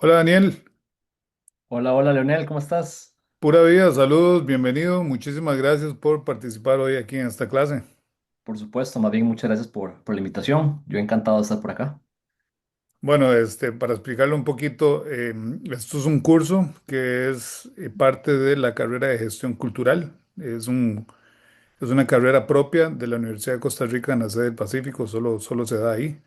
Hola Daniel, Hola, hola Leonel, ¿cómo estás? pura vida, saludos, bienvenido, muchísimas gracias por participar hoy aquí en esta clase. Por supuesto, más bien muchas gracias por la invitación. Yo encantado de estar por acá. Bueno, para explicarlo un poquito, esto es un curso que es parte de la carrera de gestión cultural. Es una carrera propia de la Universidad de Costa Rica en la sede del Pacífico, solo se da ahí.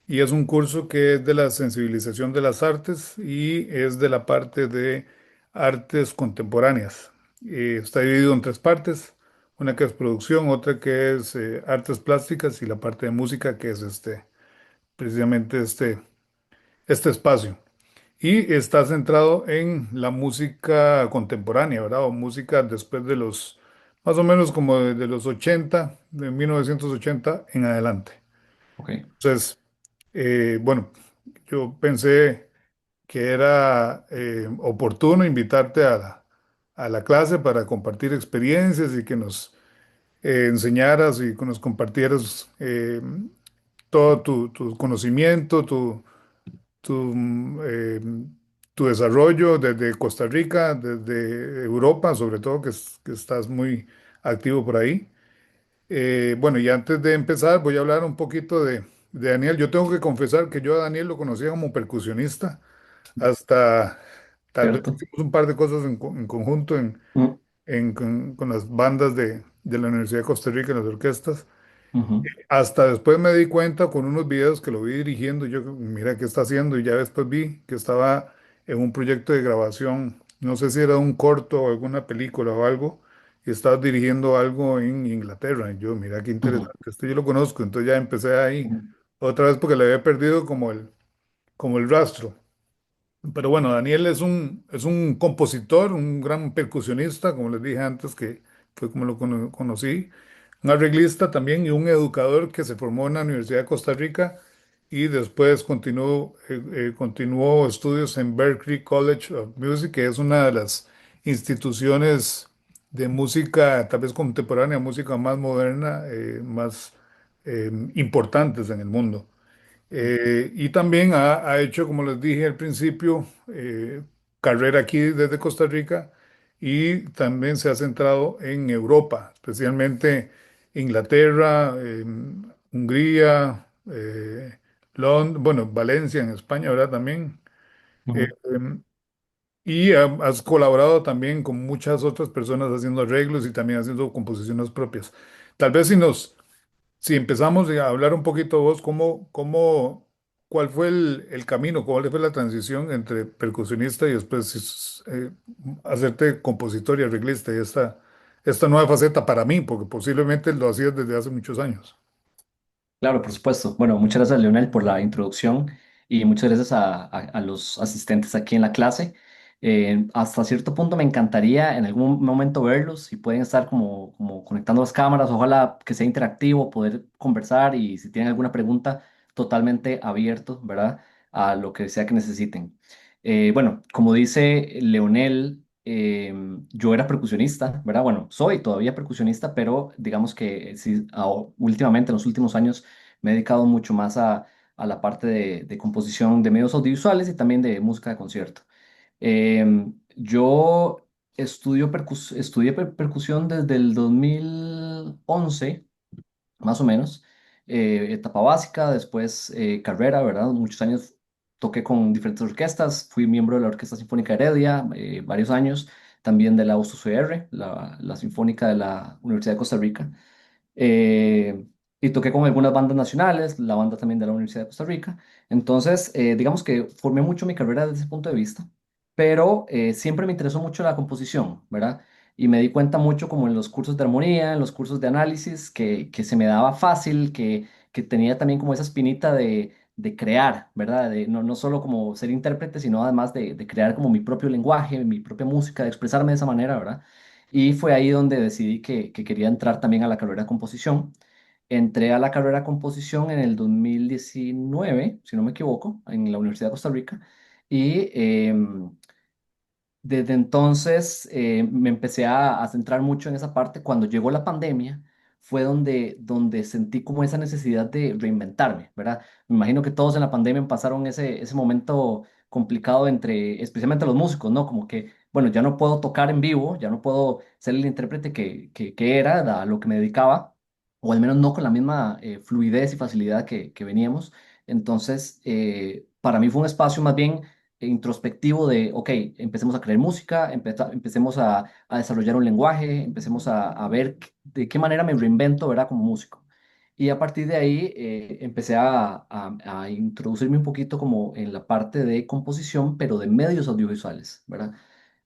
Y es un curso que es de la sensibilización de las artes y es de la parte de artes contemporáneas. Está dividido en tres partes, una que es producción, otra que es artes plásticas y la parte de música que es precisamente este espacio. Y está centrado en la música contemporánea, ¿verdad? O música después de más o menos como de los 80, de 1980 en adelante. Ok. Entonces, bueno, yo pensé que era oportuno invitarte a la clase para compartir experiencias y que nos enseñaras y que nos compartieras todo tu conocimiento, tu, tu desarrollo desde Costa Rica, desde Europa, sobre todo, que estás muy activo por ahí. Bueno, y antes de empezar, voy a hablar un poquito de Daniel. Yo tengo que confesar que yo a Daniel lo conocía como percusionista, hasta tal vez ¿Cierto? hicimos un par de cosas en conjunto Mm, con las bandas de la Universidad de Costa Rica, las orquestas. ujú, Hasta después me di cuenta con unos videos que lo vi dirigiendo, yo mira qué está haciendo y ya después vi que estaba en un proyecto de grabación, no sé si era un corto o alguna película o algo, y estaba dirigiendo algo en Inglaterra. Y yo, mira qué ujú, interesante, esto yo lo conozco, entonces ya empecé ahí ujú. otra vez porque le había perdido como el rastro. Pero bueno, Daniel es un compositor, un gran percusionista, como les dije antes, que fue como lo conocí, un arreglista también y un educador que se formó en la Universidad de Costa Rica y después continuó estudios en Berklee College of Music, que es una de las instituciones de música, tal vez contemporánea, música más moderna, más importantes en el mundo. Y también ha hecho, como les dije al principio, carrera aquí desde Costa Rica y también se ha centrado en Europa, especialmente Inglaterra, Hungría, bueno, Valencia en España, ¿verdad? También. Eh, Ujú. y has colaborado también con muchas otras personas haciendo arreglos y también haciendo composiciones propias. Tal vez si empezamos a hablar un poquito vos, cuál fue el camino, cuál fue la transición entre percusionista y después hacerte compositor y arreglista y esta nueva faceta para mí, porque posiblemente lo hacías desde hace muchos años. Claro, por supuesto. Bueno, muchas gracias Leonel por la introducción y muchas gracias a los asistentes aquí en la clase. Hasta cierto punto me encantaría en algún momento verlos si pueden estar como conectando las cámaras, ojalá que sea interactivo, poder conversar y si tienen alguna pregunta, totalmente abierto, ¿verdad? A lo que sea que necesiten. Bueno, como dice Leonel, yo era percusionista, ¿verdad? Bueno, soy todavía percusionista, pero digamos que sí, últimamente, en los últimos años, me he dedicado mucho más a la parte de composición de medios audiovisuales y también de música de concierto. Yo estudié percusión desde el 2011 más o menos, etapa básica, después carrera, ¿verdad? Muchos años toqué con diferentes orquestas, fui miembro de la Orquesta Sinfónica Heredia varios años, también de la USUCR, la Sinfónica de la Universidad de Costa Rica. eh, y toqué con algunas bandas nacionales, la banda también de la Universidad de Costa Rica. Entonces, digamos que formé mucho mi carrera desde ese punto de vista, pero siempre me interesó mucho la composición, ¿verdad? Y me di cuenta mucho como en los cursos de armonía, en los cursos de análisis, que se me daba fácil, que tenía también como esa espinita de crear, ¿verdad? No solo como ser intérprete, sino además de crear como mi propio lenguaje, mi propia música, de expresarme de esa manera, ¿verdad? Y fue ahí donde decidí que quería entrar también a la carrera de composición. Entré a la carrera de composición en el 2019, si no me equivoco, en la Universidad de Costa Rica. Y desde entonces me empecé a centrar mucho en esa parte. Cuando llegó la pandemia, fue donde sentí como esa necesidad de reinventarme, ¿verdad? Me imagino que todos en la pandemia pasaron ese momento complicado entre, especialmente los músicos, ¿no? Como que, bueno, ya no puedo tocar en vivo, ya no puedo ser el intérprete que era, a lo que me dedicaba, o al menos no con la misma fluidez y facilidad que veníamos. Entonces, para mí fue un espacio más bien introspectivo de, ok, empecemos a crear música, empecemos a desarrollar un lenguaje, empecemos a ver de qué manera me reinvento, ¿verdad? Como músico. Y a partir de ahí empecé a introducirme un poquito como en la parte de composición, pero de medios audiovisuales, ¿verdad?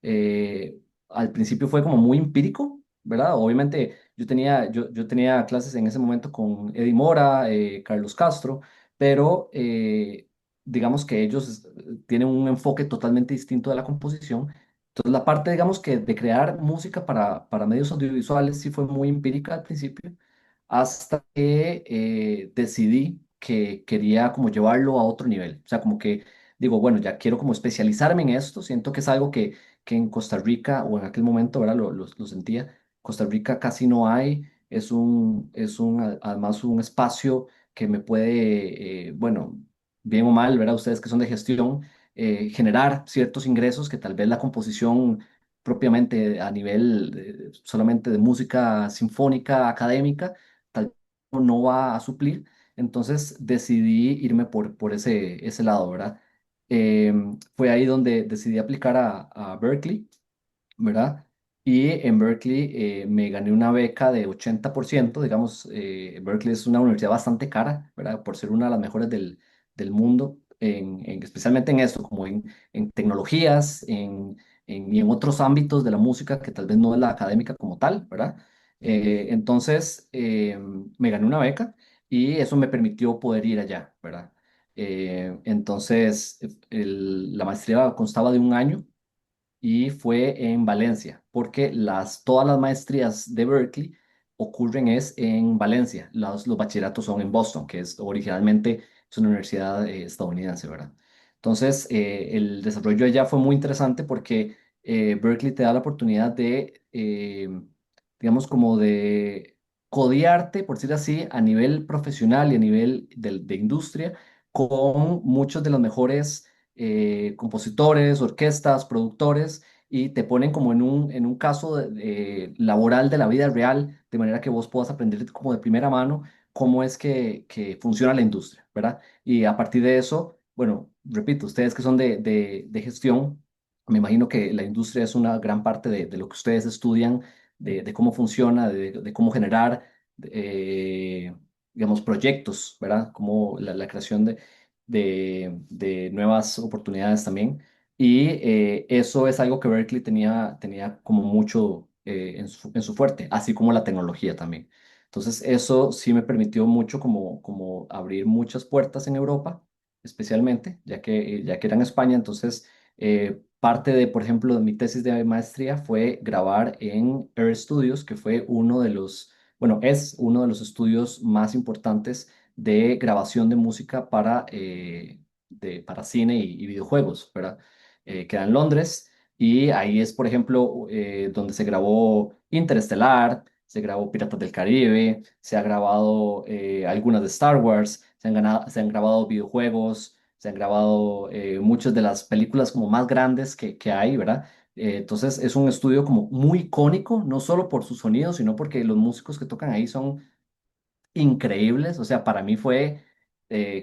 Eh, Al principio fue como muy empírico, ¿verdad? Obviamente yo tenía clases en ese momento con Eddie Mora, Carlos Castro, pero digamos que ellos tienen un enfoque totalmente distinto de la composición. Entonces la parte, digamos que de crear música para medios audiovisuales sí fue muy empírica al principio hasta que decidí que quería como llevarlo a otro nivel. O sea, como que digo, bueno, ya quiero como especializarme en esto. Siento que es algo que en Costa Rica, o en aquel momento, ¿verdad? Lo sentía. Costa Rica casi no hay. Además, un espacio que me puede, bueno, bien o mal, ¿verdad? Ustedes que son de gestión, generar ciertos ingresos que tal vez la composición propiamente a nivel solamente de música sinfónica, académica, tal vez no va a suplir. Entonces decidí irme por ese lado, ¿verdad? Fue ahí donde decidí aplicar a Berkeley, ¿verdad? Y en Berkeley me gané una beca de 80%, digamos, Berkeley es una universidad bastante cara, ¿verdad? Por ser una de las mejores del mundo, especialmente en esto, como en tecnologías, y en otros ámbitos de la música que tal vez no es la académica como tal, ¿verdad? Entonces, me gané una beca y eso me permitió poder ir allá, ¿verdad? Entonces, la maestría constaba de un año y fue en Valencia, porque todas las maestrías de Berkeley ocurren es en Valencia, los bachilleratos son en Boston, que es originalmente es una universidad estadounidense, ¿verdad? Entonces, el desarrollo allá fue muy interesante porque Berkeley te da la oportunidad de, digamos, como de codearte, por decir así, a nivel profesional y a nivel de industria con muchos de los mejores compositores, orquestas, productores, y te ponen como en un caso laboral de la vida real, de manera que vos puedas aprender como de primera mano cómo es que funciona la industria, ¿verdad? Y a partir de eso, bueno, repito, ustedes que son de gestión, me imagino que la industria es una gran parte de lo que ustedes estudian, de cómo funciona, de cómo generar, eh, digamos, proyectos, ¿verdad? Como la creación de nuevas oportunidades también. Y eso es algo que Berkeley tenía como mucho en su fuerte, así como la tecnología también. Entonces, eso sí me permitió mucho como abrir muchas puertas en Europa, especialmente, ya que era en España. Entonces, parte de, por ejemplo, de mi tesis de maestría fue grabar en Air Studios, que fue uno de los, bueno, es uno de los estudios más importantes de grabación de música para cine y videojuegos, ¿verdad? Queda en Londres y ahí es, por ejemplo, donde se grabó Interestelar, se grabó Piratas del Caribe, se ha grabado algunas de Star Wars, se han grabado videojuegos, se han grabado muchas de las películas como más grandes que hay, ¿verdad? Entonces es un estudio como muy icónico, no solo por su sonido, sino porque los músicos que tocan ahí son increíbles. O sea, para mí fue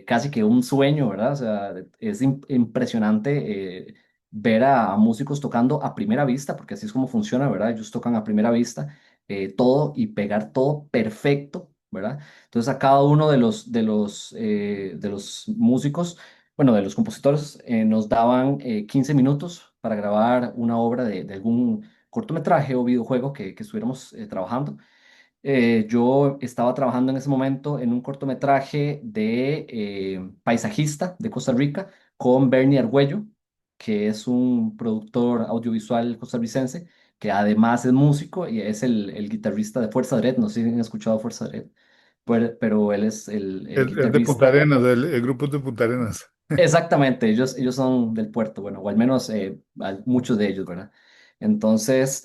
casi que un sueño, ¿verdad? O sea, es impresionante ver a músicos tocando a primera vista, porque así es como funciona, ¿verdad? Ellos tocan a primera vista todo y pegar todo perfecto, ¿verdad? Entonces a cada uno de los músicos, bueno, de los compositores, nos daban 15 minutos para grabar una obra de algún cortometraje o videojuego que estuviéramos trabajando. Yo estaba trabajando en ese momento en un cortometraje de paisajista de Costa Rica con Bernie Argüello, que es un productor audiovisual costarricense, que además es músico y es el guitarrista de Fuerza Red. No sé si han escuchado Fuerza Red, pero él es el Es de Punta guitarrista. Arenas, el grupo es de Punta Arenas. Exactamente, ellos son del puerto, bueno, o al menos muchos de ellos, ¿verdad? Entonces,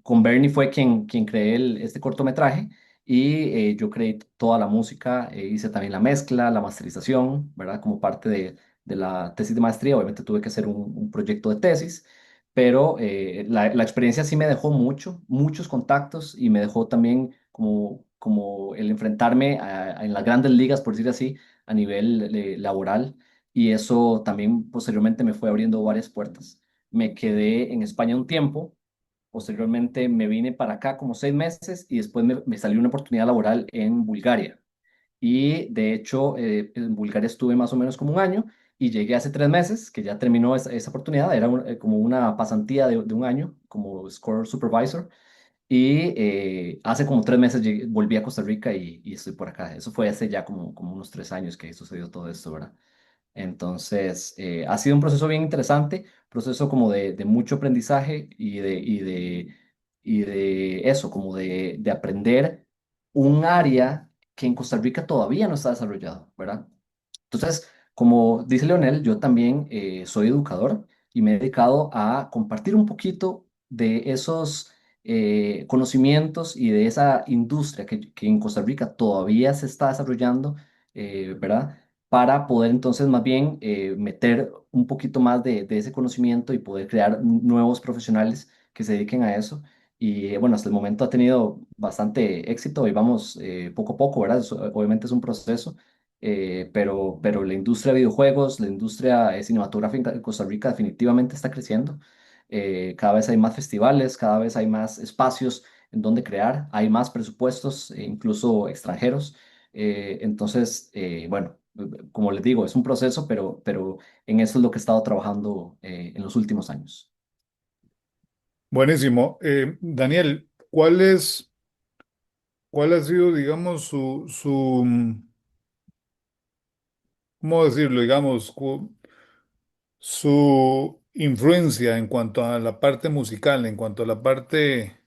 con Bernie fue quien creé este cortometraje y yo creé toda la música, hice también la mezcla, la masterización, ¿verdad? Como parte de la tesis de maestría. Obviamente tuve que hacer un proyecto de tesis, pero la experiencia sí me dejó muchos contactos y me dejó también como el enfrentarme en las grandes ligas, por decir así, a nivel laboral. Y eso también posteriormente me fue abriendo varias puertas. Me quedé en España un tiempo. Posteriormente me vine para acá como 6 meses y después me salió una oportunidad laboral en Bulgaria. Y de hecho, en Bulgaria estuve más o menos como un año y llegué hace 3 meses, que ya terminó esa oportunidad. Era como una pasantía de un año como Score Supervisor. Y hace como 3 meses volví a Costa Rica y estoy por acá. Eso fue hace ya como unos 3 años que sucedió todo esto, ¿verdad? Entonces, ha sido un proceso bien interesante, proceso como de mucho aprendizaje y de eso, como de aprender un área que en Costa Rica todavía no está desarrollado, ¿verdad? Entonces, como dice Leonel, yo también soy educador y me he dedicado a compartir un poquito de esos conocimientos y de esa industria que en Costa Rica todavía se está desarrollando, ¿verdad? Para poder entonces más bien meter un poquito más de ese conocimiento y poder crear nuevos profesionales que se dediquen a eso. Y bueno, hasta el momento ha tenido bastante éxito y vamos poco a poco, ¿verdad? Obviamente es un proceso, pero la industria de videojuegos, la industria cinematográfica en Costa Rica definitivamente está creciendo. Cada vez hay más festivales, cada vez hay más espacios en donde crear, hay más presupuestos, incluso extranjeros. Entonces, bueno, como les digo, es un proceso, pero en eso es lo que he estado trabajando en los últimos años. Buenísimo. Daniel, cuál ha sido, digamos, ¿cómo decirlo? Digamos, su influencia en cuanto a la parte musical, en cuanto a la parte,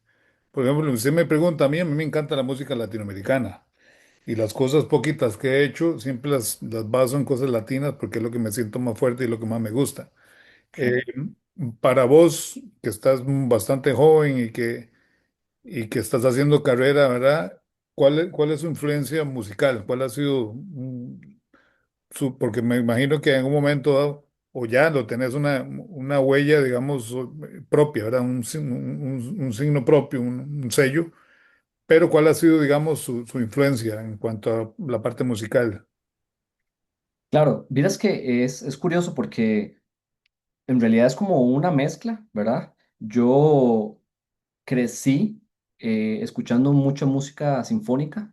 por ejemplo, usted me pregunta a mí me encanta la música latinoamericana y las cosas poquitas que he hecho siempre las baso en cosas latinas porque es lo que me siento más fuerte y lo que más me gusta. Eh, Claro. para vos, que estás bastante joven y que estás haciendo carrera, ¿verdad? Cuál es su influencia musical? ¿Cuál ha sido porque me imagino que en un momento dado, o ya lo tenés una huella, digamos, propia, ¿verdad? Un signo propio, un sello, pero ¿cuál ha sido, digamos, su influencia en cuanto a la parte musical? Claro, vieras que es curioso porque en realidad es como una mezcla, ¿verdad? Yo crecí escuchando mucha música sinfónica,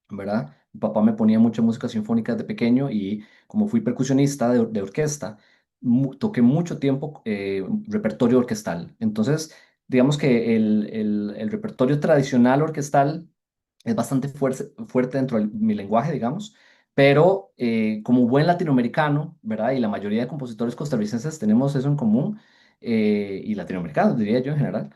¿verdad? Mi papá me ponía mucha música sinfónica de pequeño y como fui percusionista de orquesta, toqué mucho tiempo repertorio orquestal. Entonces, digamos que el repertorio tradicional orquestal es bastante fuerte dentro de mi lenguaje, digamos, pero como buen latinoamericano, ¿verdad? Y la mayoría de compositores costarricenses tenemos eso en común, y latinoamericanos, diría yo en general.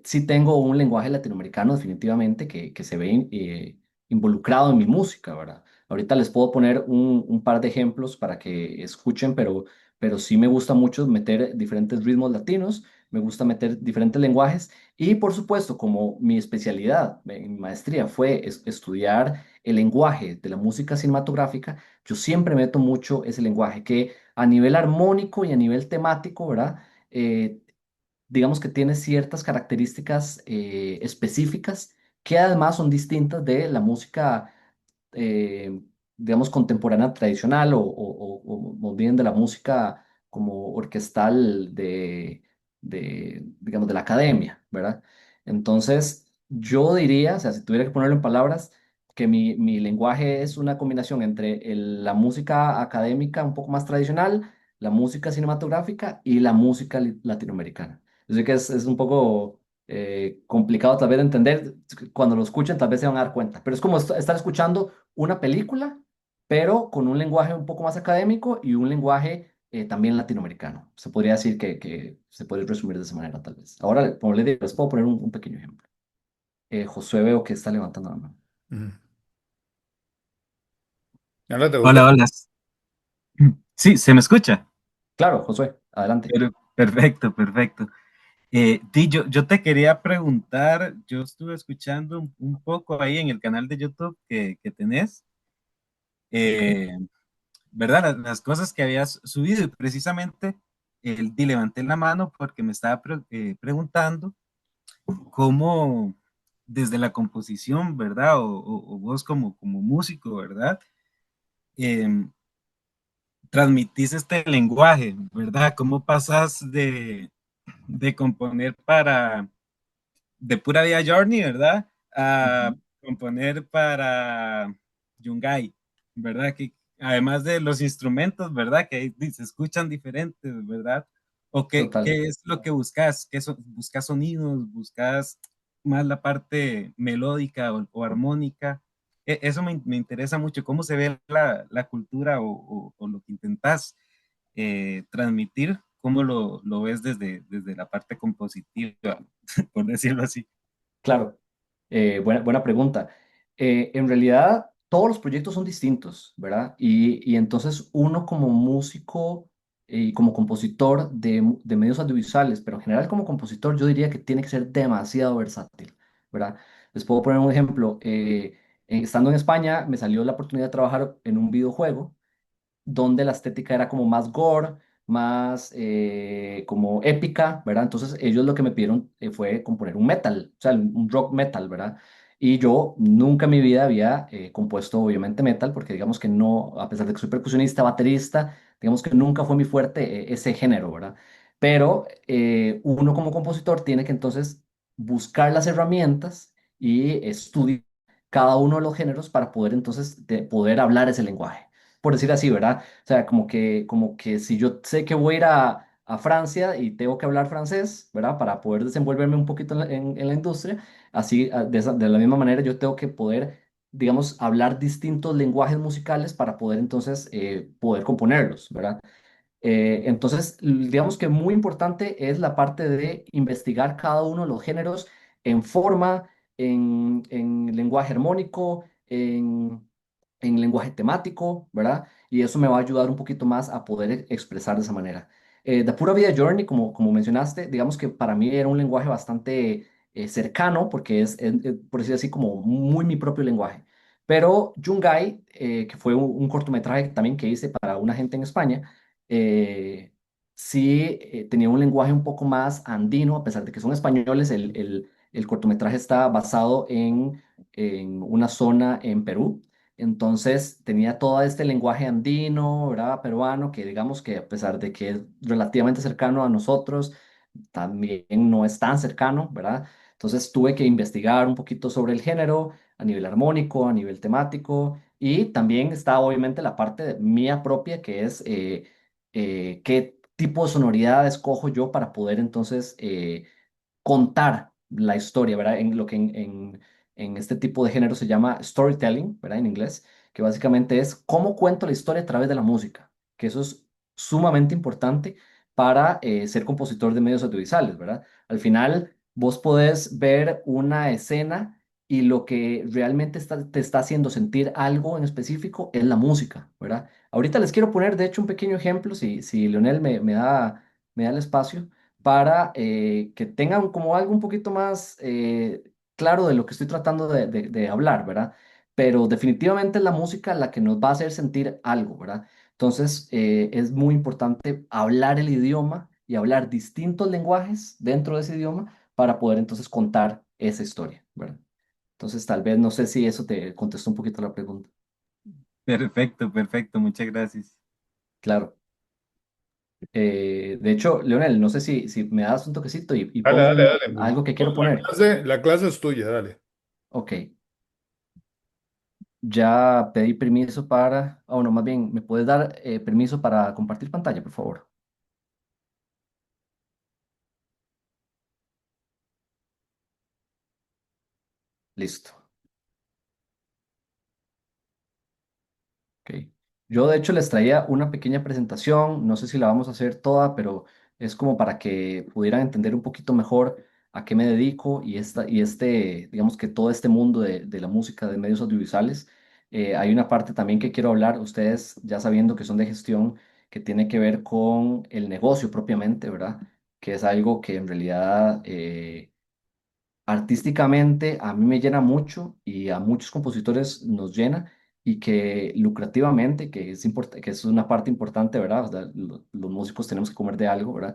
Sí tengo un lenguaje latinoamericano definitivamente que se ve involucrado en mi música, ¿verdad? Ahorita les puedo poner un par de ejemplos para que escuchen, pero sí me gusta mucho meter diferentes ritmos latinos, me gusta meter diferentes lenguajes y por supuesto, como mi especialidad en mi maestría fue estudiar el lenguaje de la música cinematográfica, yo siempre meto mucho ese lenguaje que a nivel armónico y a nivel temático, ¿verdad? Digamos que tiene ciertas características específicas que además son distintas de la música, eh, digamos, contemporánea tradicional o más bien de la música como orquestal digamos, de la academia, ¿verdad? Entonces, yo diría, o sea, si tuviera que ponerlo en palabras, que mi lenguaje es una combinación entre la música académica un poco más tradicional, la música cinematográfica y la música latinoamericana. Yo sé que es un poco complicado tal vez de entender. Cuando lo escuchen tal vez se van a dar cuenta. Pero es como estar escuchando una película, pero con un lenguaje un poco más académico y un lenguaje también latinoamericano. Se podría decir que se puede resumir de esa manera tal vez. Ahora, como les digo, les puedo poner un pequeño ejemplo. Josué veo que está levantando la mano. Ujú. Ahora te gusta. Hola, hola. Sí, se me escucha. Claro, Josué, adelante. Perfecto, perfecto. Yo te quería preguntar, yo estuve escuchando un poco ahí en el canal de YouTube que tenés. Sí. eh, ¿verdad? Las cosas que habías subido y precisamente levanté la mano porque me estaba preguntando cómo desde la composición, ¿verdad? O vos como músico, ¿verdad? Em, transmitís este lenguaje, ¿verdad? ¿Cómo pasas de componer de pura vida Journey, ¿verdad? A Ujú. componer para Yungay, ¿verdad? Que además de los instrumentos, ¿verdad? Que ahí se escuchan diferentes, ¿verdad? ¿O Total. qué es lo que buscas? ¿Buscas sonidos? ¿Buscas más la parte melódica o armónica? Eso me interesa mucho, cómo se ve la cultura o lo que intentas transmitir, cómo lo ves desde la parte compositiva, por decirlo así. Claro, buena pregunta. En realidad, todos los proyectos son distintos, ¿verdad? Y entonces uno como músico y como compositor de medios audiovisuales, pero en general como compositor, yo diría que tiene que ser demasiado versátil, ¿verdad? Les puedo poner un ejemplo. Estando en España, me salió la oportunidad de trabajar en un videojuego donde la estética era como más gore, más como épica, ¿verdad? Entonces ellos lo que me pidieron fue componer un metal, o sea, un rock metal, ¿verdad? Y yo nunca en mi vida había compuesto obviamente metal, porque digamos que no, a pesar de que soy percusionista, baterista, digamos que nunca fue mi fuerte ese género, ¿verdad? Pero uno como compositor tiene que entonces buscar las herramientas y estudiar cada uno de los géneros para poder entonces poder hablar ese lenguaje por decir así, ¿verdad? O sea, como que si yo sé que voy a ir a Francia y tengo que hablar francés, ¿verdad? Para poder desenvolverme un poquito en la industria, así, de la misma manera yo tengo que poder, digamos, hablar distintos lenguajes musicales para poder entonces poder componerlos, ¿verdad? Entonces, digamos que muy importante es la parte de investigar cada uno de los géneros en forma, en lenguaje armónico, en lenguaje temático, ¿verdad? Y eso me va a ayudar un poquito más a poder expresar de esa manera. The Pura Vida Journey, como mencionaste, digamos que para mí era un lenguaje bastante cercano, porque por decir así, como muy mi propio lenguaje. Pero Yungay, que fue un cortometraje también que hice para una gente en España, eh, sí tenía un lenguaje un poco más andino, a pesar de que son españoles, el cortometraje está basado en una zona en Perú. Entonces tenía todo este lenguaje andino, ¿verdad? Peruano, que digamos que a pesar de que es relativamente cercano a nosotros, también no es tan cercano, ¿verdad? Entonces tuve que investigar un poquito sobre el género a nivel armónico, a nivel temático, y también está obviamente la parte mía propia, que es qué tipo de sonoridad escojo yo para poder entonces contar la historia, ¿verdad? En lo que en este tipo de género se llama storytelling, ¿verdad? En inglés, que básicamente es cómo cuento la historia a través de la música, que eso es sumamente importante para ser compositor de medios audiovisuales, ¿verdad? Al final, vos podés ver una escena y lo que realmente te está haciendo sentir algo en específico es la música, ¿verdad? Ahorita les quiero poner, de hecho, un pequeño ejemplo, si Leonel me da el espacio para que tengan como algo un poquito más claro de lo que estoy tratando de hablar, ¿verdad? Pero definitivamente es la música la que nos va a hacer sentir algo, ¿verdad? Entonces es muy importante hablar el idioma y hablar distintos lenguajes dentro de ese idioma para poder entonces contar esa historia, ¿verdad? Entonces tal vez no sé si eso te contestó un poquito la pregunta. Perfecto, perfecto, muchas gracias. Claro. De hecho, Leonel, no sé si me das un toquecito y Dale, pongo dale, dale. algo que quiero poner. La clase es tuya, dale. Ok, ya pedí permiso para, o no, más bien, ¿me puedes dar permiso para compartir pantalla, por favor? Listo. Ok. Yo de hecho les traía una pequeña presentación, no sé si la vamos a hacer toda, pero es como para que pudieran entender un poquito mejor a qué me dedico digamos que todo este mundo de la música, de medios audiovisuales. Hay una parte también que quiero hablar, ustedes ya sabiendo que son de gestión, que tiene que ver con el negocio propiamente, ¿verdad? Que es algo que en realidad artísticamente a mí me llena mucho y a muchos compositores nos llena y que lucrativamente, que es una parte importante, ¿verdad? O sea, los músicos tenemos que comer de algo, ¿verdad?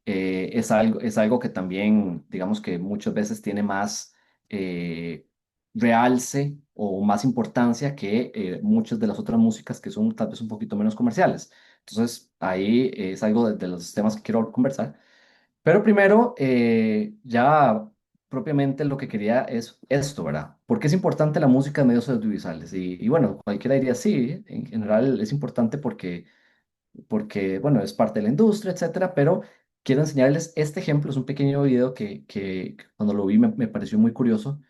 Es algo que también, digamos que muchas veces tiene más eh, realce o más importancia que muchas de las otras músicas que son tal vez un poquito menos comerciales. Entonces, ahí es algo de los temas que quiero conversar. Pero primero, ya propiamente lo que quería es esto, ¿verdad? ¿Por qué es importante la música en medios audiovisuales? Y bueno, cualquiera diría sí, en general es importante porque, bueno, es parte de la industria, etcétera, pero quiero enseñarles este ejemplo, es un pequeño video que cuando lo vi me pareció muy curioso,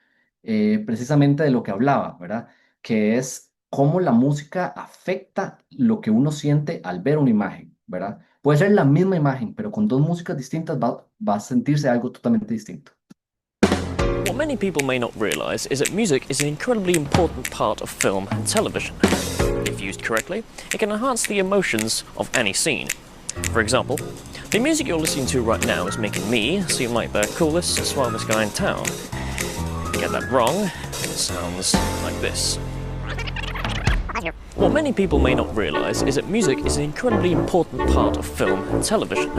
precisamente de lo que hablaba, ¿verdad? Que es cómo la música afecta lo que uno siente al ver una imagen, ¿verdad? Puede ser la misma imagen, pero con dos músicas distintas va a sentirse algo totalmente distinto. What many people may not realise is that music is an incredibly important part of film and television. If used correctly, it can enhance the emotions of any scene. For example, the music you're listening to right now is making me seem like the coolest, smartest guy in town. If you get that wrong, it sounds like this. What many people may not realise is that music is an incredibly important part of film and television.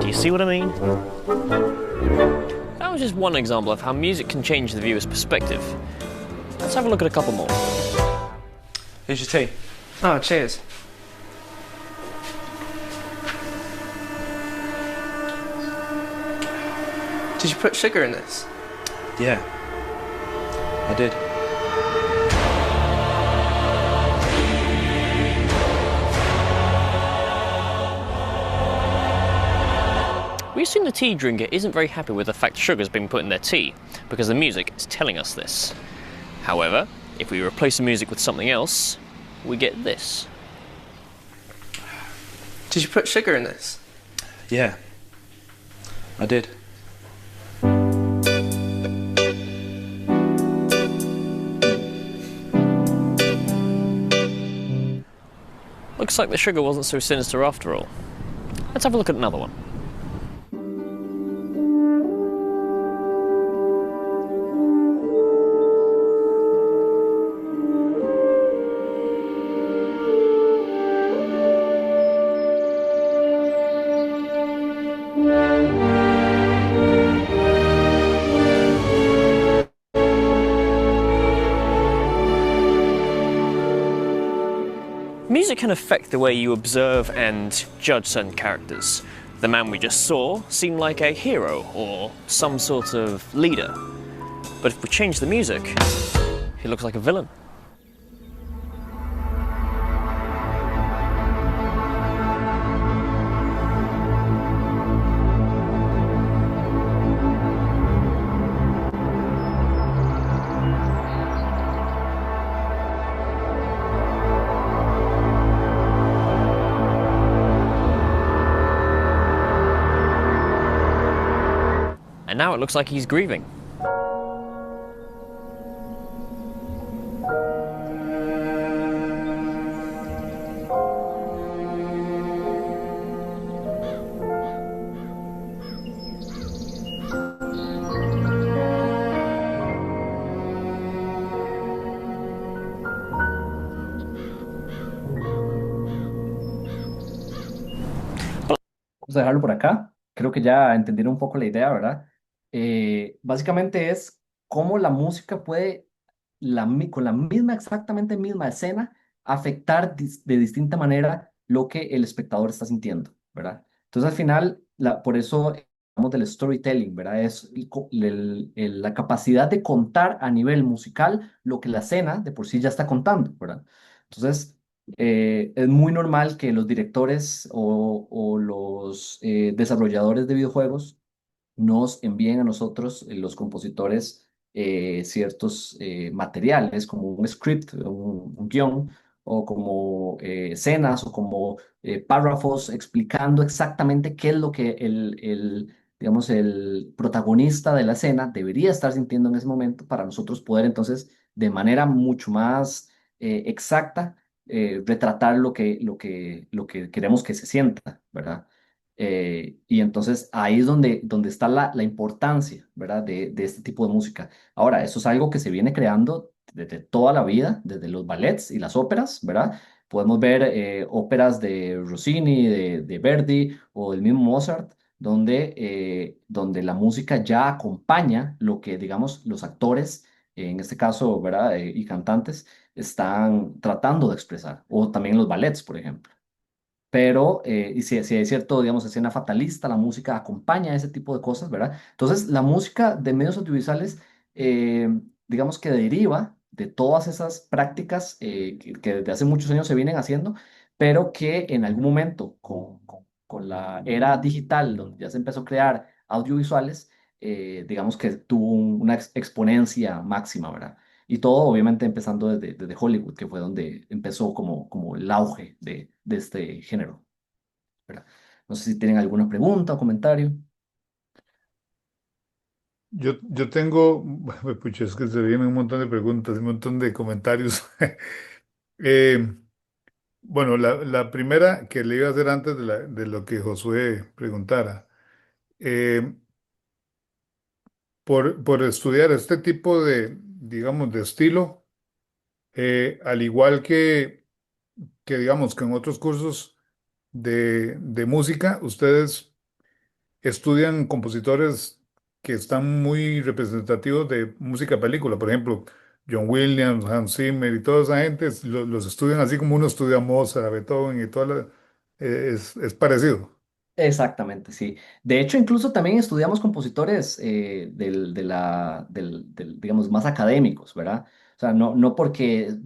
Do you see what I mean? That was just one example of how music can change the viewer's perspective. Let's have a look at a couple more. Here's your tea. Oh, cheers. Did you put sugar in this? Yeah, I did. We assume the tea drinker isn't very happy with the fact sugar's been put in their tea, because the music is telling us this. However, if we replace the music with something else, we get this. Did you put sugar in this? Yeah, I did. Looks like the sugar wasn't so sinister after all. Let's have a look at another one. Music can affect the way you observe and judge certain characters. The man we just saw seemed like a hero or some sort of leader. But if we change the music, he looks like a villain. And now it looks like he's grieving. Vamos a dejarlo por acá. Creo que ya entendieron un poco la idea, ¿verdad? Básicamente es cómo la música puede, con la misma, exactamente misma escena, afectar de distinta manera lo que el espectador está sintiendo, ¿verdad? Entonces, al final, por eso hablamos del storytelling, ¿verdad? Es la capacidad de contar a nivel musical lo que la escena de por sí ya está contando, ¿verdad? Entonces, es muy normal que los directores o los desarrolladores de videojuegos nos envíen a nosotros, los compositores, ciertos materiales como un script, un guión, o como escenas o como párrafos explicando exactamente qué es lo que digamos, el protagonista de la escena debería estar sintiendo en ese momento para nosotros poder entonces de manera mucho más exacta retratar lo que queremos que se sienta, ¿verdad? Y entonces ahí es donde está la importancia, ¿verdad? De este tipo de música. Ahora, eso es algo que se viene creando desde toda la vida, desde los ballets y las óperas, ¿verdad? Podemos ver óperas de Rossini, de Verdi o del mismo Mozart, donde la música ya acompaña lo que, digamos, los actores, en este caso, ¿verdad? Y cantantes, están tratando de expresar, o también los ballets, por ejemplo. Pero, y si hay cierto, digamos, escena fatalista, la música acompaña ese tipo de cosas, ¿verdad? Entonces, la música de medios audiovisuales, eh, digamos que deriva de todas esas prácticas que desde hace muchos años se vienen haciendo, pero que en algún momento, con la era digital, donde ya se empezó a crear audiovisuales, digamos que tuvo una exponencia máxima, ¿verdad? Y todo obviamente empezando desde Hollywood, que fue donde empezó como el auge de este género, ¿verdad? No sé si tienen alguna pregunta o comentario. Yo tengo, pucha, es que se vienen un montón de preguntas, un montón de comentarios. Eh, bueno, la primera que le iba a hacer antes de lo que Josué preguntara. Eh, por estudiar este tipo de, digamos, de estilo, al igual que, digamos, que en otros cursos de música, ustedes estudian compositores que están muy representativos de música película, por ejemplo, John Williams, Hans Zimmer y toda esa gente los estudian así como uno estudia a Mozart, a Beethoven y toda es parecido. Exactamente, sí. De hecho, incluso también estudiamos compositores digamos, más académicos, ¿verdad? O sea, no porque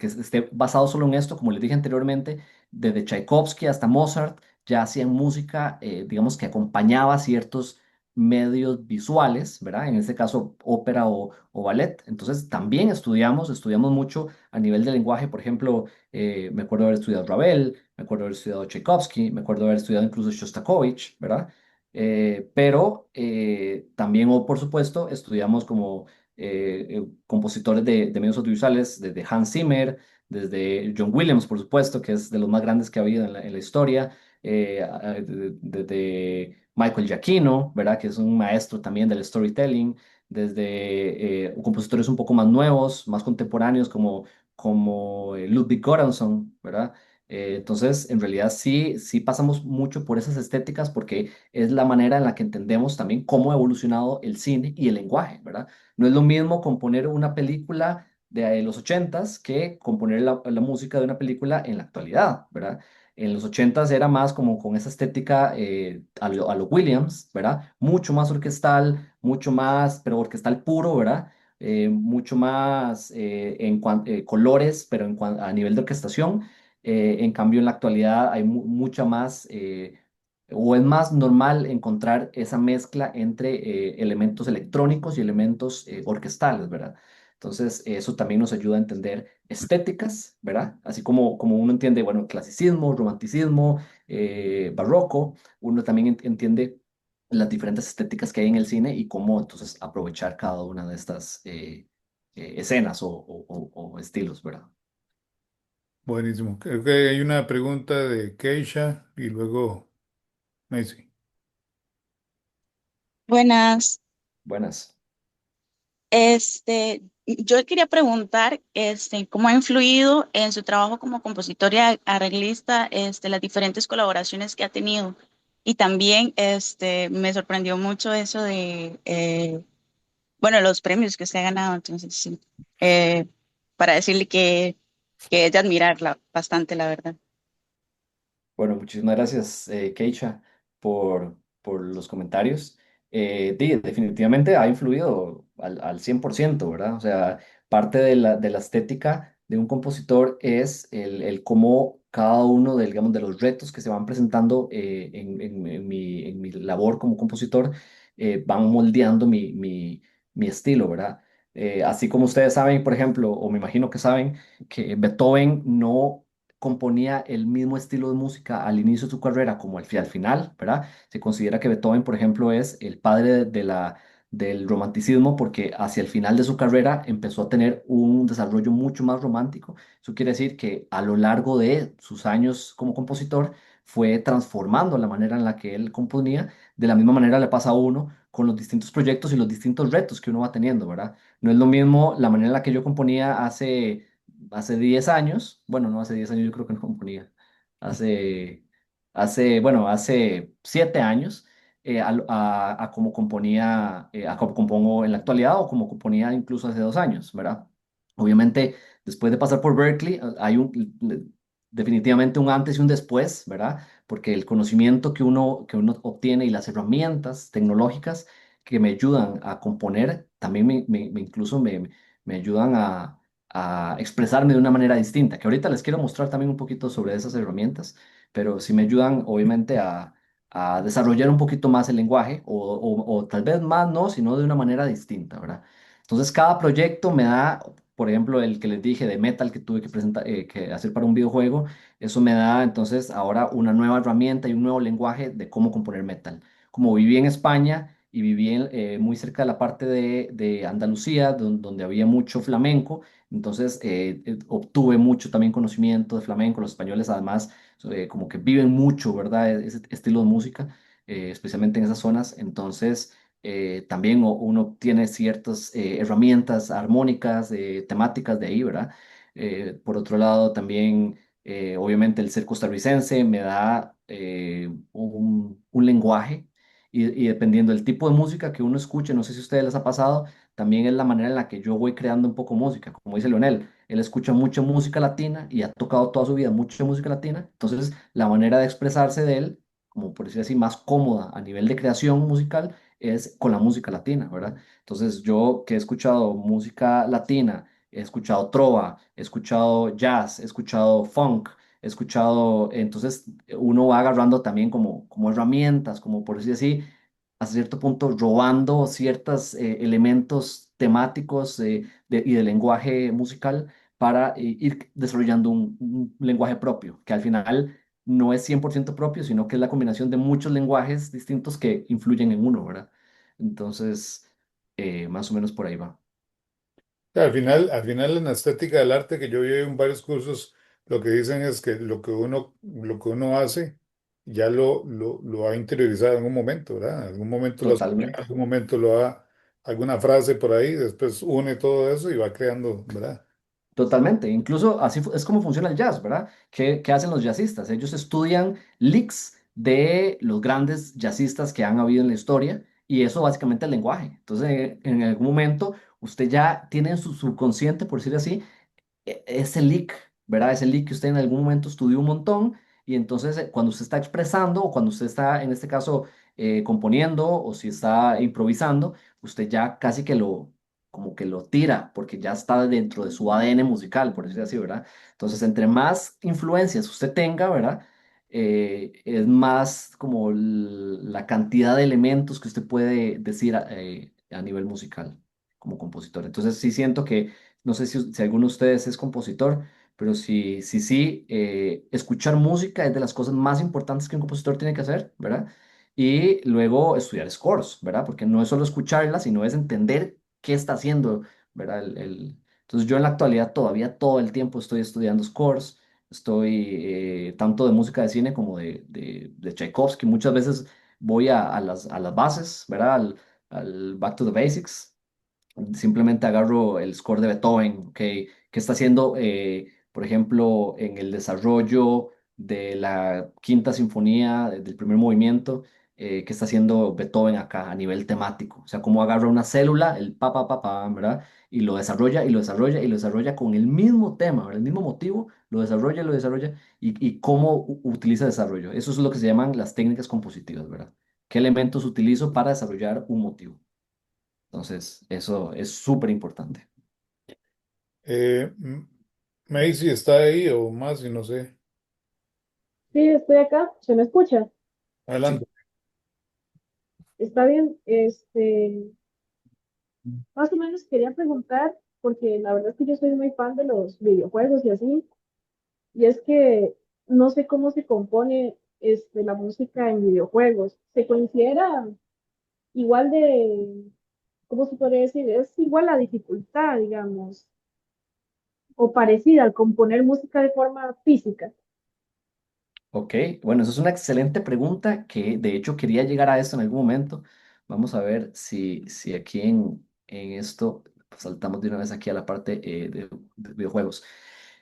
esté basado solo en esto, como les dije anteriormente, desde Tchaikovsky hasta Mozart ya hacían música, digamos, que acompañaba ciertos medios visuales, ¿verdad? En este caso, ópera o ballet. Entonces, también estudiamos mucho a nivel de lenguaje, por ejemplo, me acuerdo haber estudiado Ravel, me acuerdo haber estudiado Tchaikovsky, me acuerdo haber estudiado incluso Shostakovich, ¿verdad? Pero también, o por supuesto, estudiamos como compositores de medios audiovisuales, desde Hans Zimmer, desde John Williams, por supuesto, que es de los más grandes que ha habido en la historia, desde Michael Giacchino, ¿verdad? Que es un maestro también del storytelling, desde compositores un poco más nuevos, más contemporáneos, como Ludwig Göransson, ¿verdad? Entonces, en realidad sí pasamos mucho por esas estéticas porque es la manera en la que entendemos también cómo ha evolucionado el cine y el lenguaje, ¿verdad? No es lo mismo componer una película de los ochentas que componer la música de una película en la actualidad, ¿verdad? En los ochentas era más como con esa estética a lo Williams, ¿verdad? Mucho más orquestal, mucho más, pero orquestal puro, ¿verdad? Mucho más colores, pero a nivel de orquestación. En cambio, en la actualidad hay mucha más, o es más normal encontrar esa mezcla entre elementos electrónicos y elementos orquestales, ¿verdad? Entonces, eso también nos ayuda a entender estéticas, ¿verdad? Así como uno entiende, bueno, clasicismo, romanticismo, barroco, uno también entiende las diferentes estéticas que hay en el cine y cómo entonces aprovechar cada una de estas escenas o estilos, ¿verdad? Buenísimo. Creo que hay una pregunta de Keisha y luego Macy. Buenas. Buenas. Yo quería preguntar, cómo ha influido en su trabajo como compositor y arreglista, las diferentes colaboraciones que ha tenido. Y también, me sorprendió mucho eso de, bueno, los premios que se ha ganado. Entonces, sí, para decirle que es de admirarla bastante, la verdad. Bueno, muchísimas gracias, Keisha, por los comentarios. Definitivamente ha influido al 100%, ¿verdad? O sea, parte de la estética de un compositor es el cómo cada uno digamos, de los retos que se van presentando en mi labor como compositor van moldeando mi estilo, ¿verdad? Así como ustedes saben, por ejemplo, o me imagino que saben, que Beethoven no componía el mismo estilo de música al inicio de su carrera como al final, ¿verdad? Se considera que Beethoven, por ejemplo, es el padre del romanticismo porque hacia el final de su carrera empezó a tener un desarrollo mucho más romántico. Eso quiere decir que a lo largo de sus años como compositor fue transformando la manera en la que él componía. De la misma manera le pasa a uno con los distintos proyectos y los distintos retos que uno va teniendo, ¿verdad? No es lo mismo la manera en la que yo componía hace 10 años. Bueno, no hace 10 años yo creo que no componía. Hace, hace 7 años a cómo componía, a cómo compongo en la actualidad o como componía incluso hace 2 años, ¿verdad? Obviamente, después de pasar por Berkeley, hay definitivamente un antes y un después, ¿verdad? Porque el conocimiento que uno obtiene y las herramientas tecnológicas que me ayudan a componer, también incluso me ayudan a expresarme de una manera distinta, que ahorita les quiero mostrar también un poquito sobre esas herramientas, pero sí me ayudan obviamente a desarrollar un poquito más el lenguaje o tal vez más no, sino de una manera distinta, ¿verdad? Entonces cada proyecto me da, por ejemplo, el que les dije de metal que tuve que presentar, que hacer para un videojuego, eso me da entonces ahora una nueva herramienta y un nuevo lenguaje de cómo componer metal. Como viví en España y viví muy cerca de la parte de Andalucía, donde había mucho flamenco, entonces obtuve mucho también conocimiento de flamenco. Los españoles además como que viven mucho, ¿verdad? Ese estilo de música, especialmente en esas zonas. Entonces, también uno tiene ciertas herramientas armónicas, temáticas de ahí, ¿verdad? Por otro lado, también, obviamente, el ser costarricense me da un lenguaje y dependiendo del tipo de música que uno escuche, no sé si a ustedes les ha pasado, también es la manera en la que yo voy creando un poco música, como dice Leonel. Él escucha mucha música latina y ha tocado toda su vida mucha música latina. Entonces, la manera de expresarse de él, como por decir así, más cómoda a nivel de creación musical, es con la música latina, ¿verdad? Entonces, yo que he escuchado música latina, he escuchado trova, he escuchado jazz, he escuchado funk, he escuchado, entonces uno va agarrando también como herramientas, como por decir así, hasta cierto punto robando ciertos elementos temáticos y de lenguaje musical para ir desarrollando un lenguaje propio, que al final no es 100% propio, sino que es la combinación de muchos lenguajes distintos que influyen en uno, ¿verdad? Entonces, más o menos por ahí va. Al final en la estética del arte que yo vi en varios cursos, lo que dicen es que lo que uno hace ya lo ha interiorizado en algún momento, ¿verdad? En algún momento lo escucha, en Totalmente. algún momento lo ha, alguna frase por ahí, después une todo eso y va creando, ¿verdad? Totalmente, incluso así es como funciona el jazz, ¿verdad? ¿Qué hacen los jazzistas? Ellos estudian licks de los grandes jazzistas que han habido en la historia y eso básicamente es el lenguaje. Entonces, en algún momento usted ya tiene en su subconsciente, por decir así, ese leak, ¿verdad? Ese leak que usted en algún momento estudió un montón y entonces cuando usted está expresando o cuando usted está, en este caso, componiendo o si está improvisando, usted ya casi que como que lo tira porque ya está dentro de su ADN musical, por decirlo así, ¿verdad? Entonces, entre más influencias usted tenga, ¿verdad? Es más como la cantidad de elementos que usted puede decir a nivel musical como compositor. Entonces, sí siento que no sé si alguno de ustedes es compositor, pero sí, escuchar música es de las cosas más importantes que un compositor tiene que hacer, ¿verdad? Y luego estudiar scores, ¿verdad? Porque no es solo escucharla, sino es entender qué está haciendo, ¿verdad? Entonces yo en la actualidad todavía todo el tiempo estoy estudiando scores, estoy tanto de música de cine como de Tchaikovsky. Muchas veces voy a las bases, ¿verdad? Al Back to the Basics. Simplemente agarro el score de Beethoven, ¿ok? ¿Qué está haciendo, por ejemplo, en el desarrollo de la quinta sinfonía, del primer movimiento? ¿Qué está haciendo Beethoven acá a nivel temático? O sea, cómo agarra una célula, el pa, pa, pa, pa, ¿verdad? Y lo desarrolla y lo desarrolla y lo desarrolla con el mismo tema, ¿verdad? El mismo motivo, lo desarrolla y cómo utiliza desarrollo. Eso es lo que se llaman las técnicas compositivas, ¿verdad? ¿Qué elementos utilizo para desarrollar un motivo? Entonces, eso es súper importante. Eh, M- Macy está ahí o más y no sé. Sí, estoy acá, ¿se me escucha? Sí. Adelante. Está bien, más o menos quería preguntar, porque la verdad es que yo soy muy fan de los videojuegos y así, y es que no sé cómo se compone la música en videojuegos. ¿Se considera igual de ¿cómo se podría decir? Es igual la dificultad, digamos, o parecida al componer música de forma física. Ok, bueno, eso es una excelente pregunta que de hecho quería llegar a esto en algún momento. Vamos a ver si aquí en esto pues, saltamos de una vez aquí a la parte de videojuegos.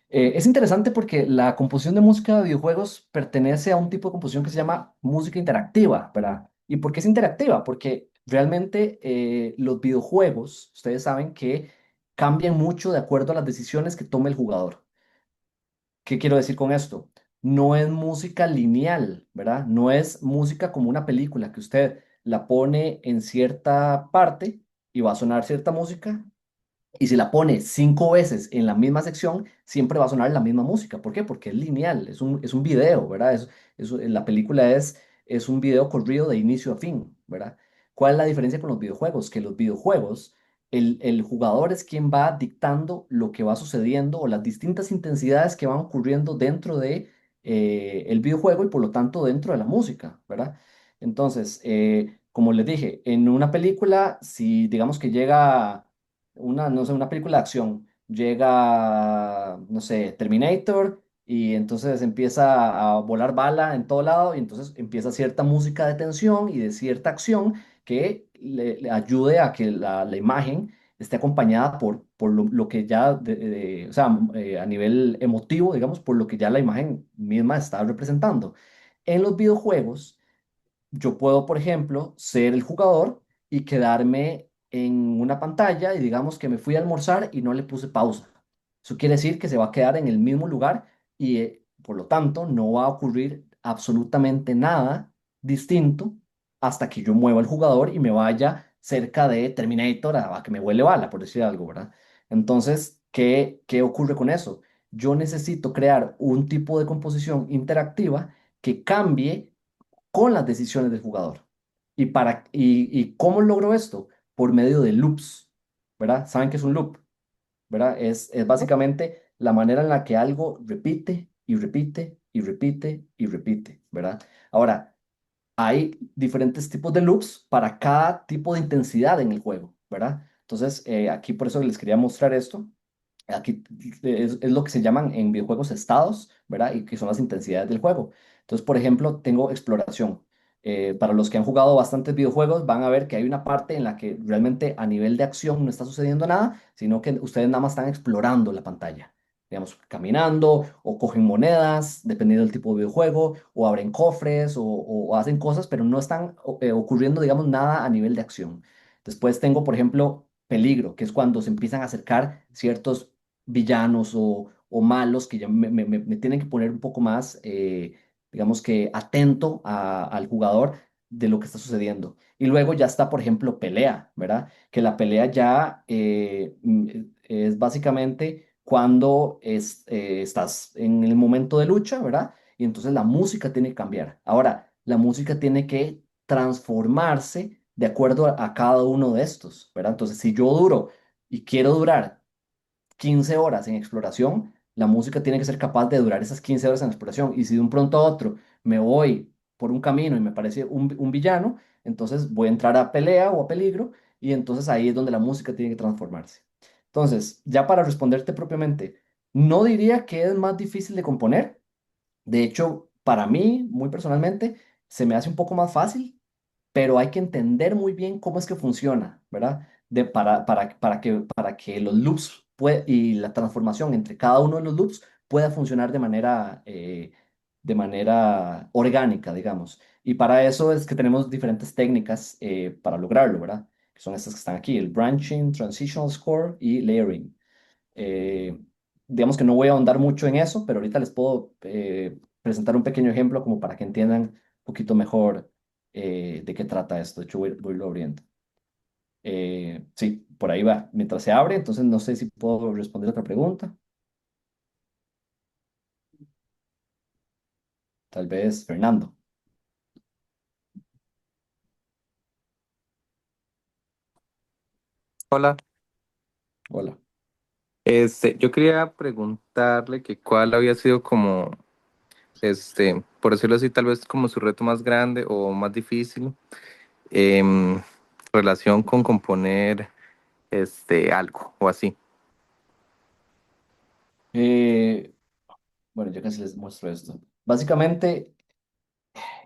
Es interesante porque la composición de música de videojuegos pertenece a un tipo de composición que se llama música interactiva, ¿verdad? ¿Y por qué es interactiva? Porque realmente los videojuegos, ustedes saben que cambian mucho de acuerdo a las decisiones que tome el jugador. ¿Qué quiero decir con esto? No es música lineal, ¿verdad? No es música como una película que usted la pone en cierta parte y va a sonar cierta música y si la pone 5 veces en la misma sección, siempre va a sonar la misma música. ¿Por qué? Porque es lineal, es un video, ¿verdad? La película es un video corrido de inicio a fin, ¿verdad? ¿Cuál es la diferencia con los videojuegos? Que los videojuegos, el jugador es quien va dictando lo que va sucediendo o las distintas intensidades que van ocurriendo dentro de el videojuego y por lo tanto dentro de la música, ¿verdad? Entonces, como les dije, en una película, si digamos que llega no sé, una película de acción. Llega, no sé, Terminator y entonces empieza a volar bala en todo lado y entonces empieza cierta música de tensión y de cierta acción que le ayude a que la imagen esté acompañada por lo que ya, o sea, a nivel emotivo, digamos, por lo que ya la imagen misma está representando. En los videojuegos yo puedo, por ejemplo, ser el jugador y quedarme en una pantalla y digamos que me fui a almorzar y no le puse pausa. Eso quiere decir que se va a quedar en el mismo lugar y por lo tanto no va a ocurrir absolutamente nada distinto hasta que yo mueva al jugador y me vaya cerca de Terminator a que me huele bala, por decir algo, ¿verdad? Entonces, ¿qué ocurre con eso? Yo necesito crear un tipo de composición interactiva que cambie con las decisiones del jugador. ¿Y cómo logro esto? Por medio de loops, ¿verdad? ¿Saben qué es un loop? ¿Verdad? Es básicamente la manera en la que algo repite y repite y repite y repite, ¿verdad? Ahora, hay diferentes tipos de loops para cada tipo de intensidad en el juego, ¿verdad? Entonces, aquí por eso les quería mostrar esto. Aquí es lo que se llaman en videojuegos estados, ¿verdad? Y que son las intensidades del juego. Entonces, por ejemplo, tengo exploración. Para los que han jugado bastantes videojuegos, van a ver que hay una parte en la que realmente a nivel de acción no está sucediendo nada, sino que ustedes nada más están explorando la pantalla. Digamos, caminando o cogen monedas, dependiendo del tipo de videojuego, o abren cofres o hacen cosas, pero no están ocurriendo, digamos, nada a nivel de acción. Después tengo, por ejemplo, peligro, que es cuando se empiezan a acercar ciertos villanos o malos que ya me tienen que poner un poco más, digamos que atento al jugador de lo que está sucediendo. Y luego ya está, por ejemplo, pelea, ¿verdad? Que la pelea ya es básicamente cuando estás en el momento de lucha, ¿verdad? Y entonces la música tiene que cambiar. Ahora, la música tiene que transformarse de acuerdo a cada uno de estos, ¿verdad? Entonces, si yo duro y quiero durar 15 horas en exploración, la música tiene que ser capaz de durar esas 15 horas en exploración. Y si de un pronto a otro me voy por un camino y me parece un villano, entonces voy a entrar a pelea o a peligro y entonces ahí es donde la música tiene que transformarse. Entonces, ya para responderte propiamente, no diría que es más difícil de componer. De hecho, para mí, muy personalmente, se me hace un poco más fácil, pero hay que entender muy bien cómo es que funciona, ¿verdad? Para que los loops y la transformación entre cada uno de los loops pueda funcionar de manera orgánica, digamos. Y para eso es que tenemos diferentes técnicas para lograrlo, ¿verdad? Que son estas que están aquí, el branching, transitional score y layering. Eh, digamos que no voy a ahondar mucho en eso, pero ahorita les puedo presentar un pequeño ejemplo como para que entiendan un poquito mejor de qué trata esto. De hecho, voy lo abriendo. Sí, por ahí va. Mientras se abre, entonces no sé si puedo responder otra pregunta. Tal vez Fernando. Hola, Hola. yo quería preguntarle que cuál había sido como, por decirlo así, tal vez como su reto más grande o más difícil em, relación con componer algo o así. Eh, bueno, ya casi les muestro esto. Básicamente,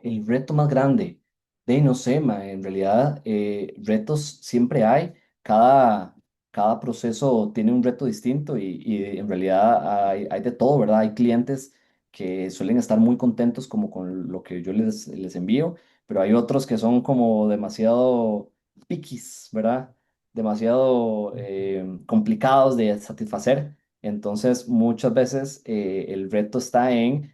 el reto más grande, de no sé, en realidad retos siempre hay, cada proceso tiene un reto distinto y en realidad hay de todo, ¿verdad? Hay clientes que suelen estar muy contentos como con lo que yo les envío, pero hay otros que son como demasiado piquis, ¿verdad? Demasiado complicados de satisfacer. Entonces, muchas veces el reto está en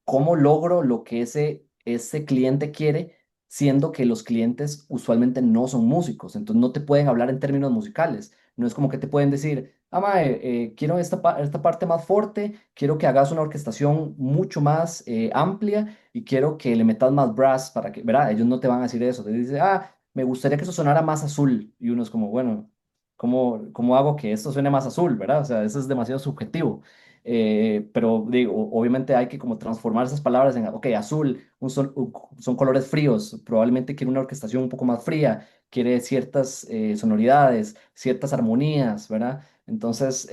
cómo logro lo que ese cliente quiere, siendo que los clientes usualmente no son músicos, entonces no te pueden hablar en términos musicales. No es como que te pueden decir, ah, mae, quiero esta parte más fuerte, quiero que hagas una orquestación mucho más amplia y quiero que le metas más brass para que, ¿verdad? Ellos no te van a decir eso. Te dicen, ah, me gustaría que eso sonara más azul. Y uno es como, bueno, ¿cómo hago que esto suene más azul, ¿verdad? O sea, eso es demasiado subjetivo. Pero digo, obviamente hay que como transformar esas palabras en, ok, azul, son colores fríos, probablemente quiere una orquestación un poco más fría, quiere ciertas sonoridades, ciertas armonías, ¿verdad? Entonces,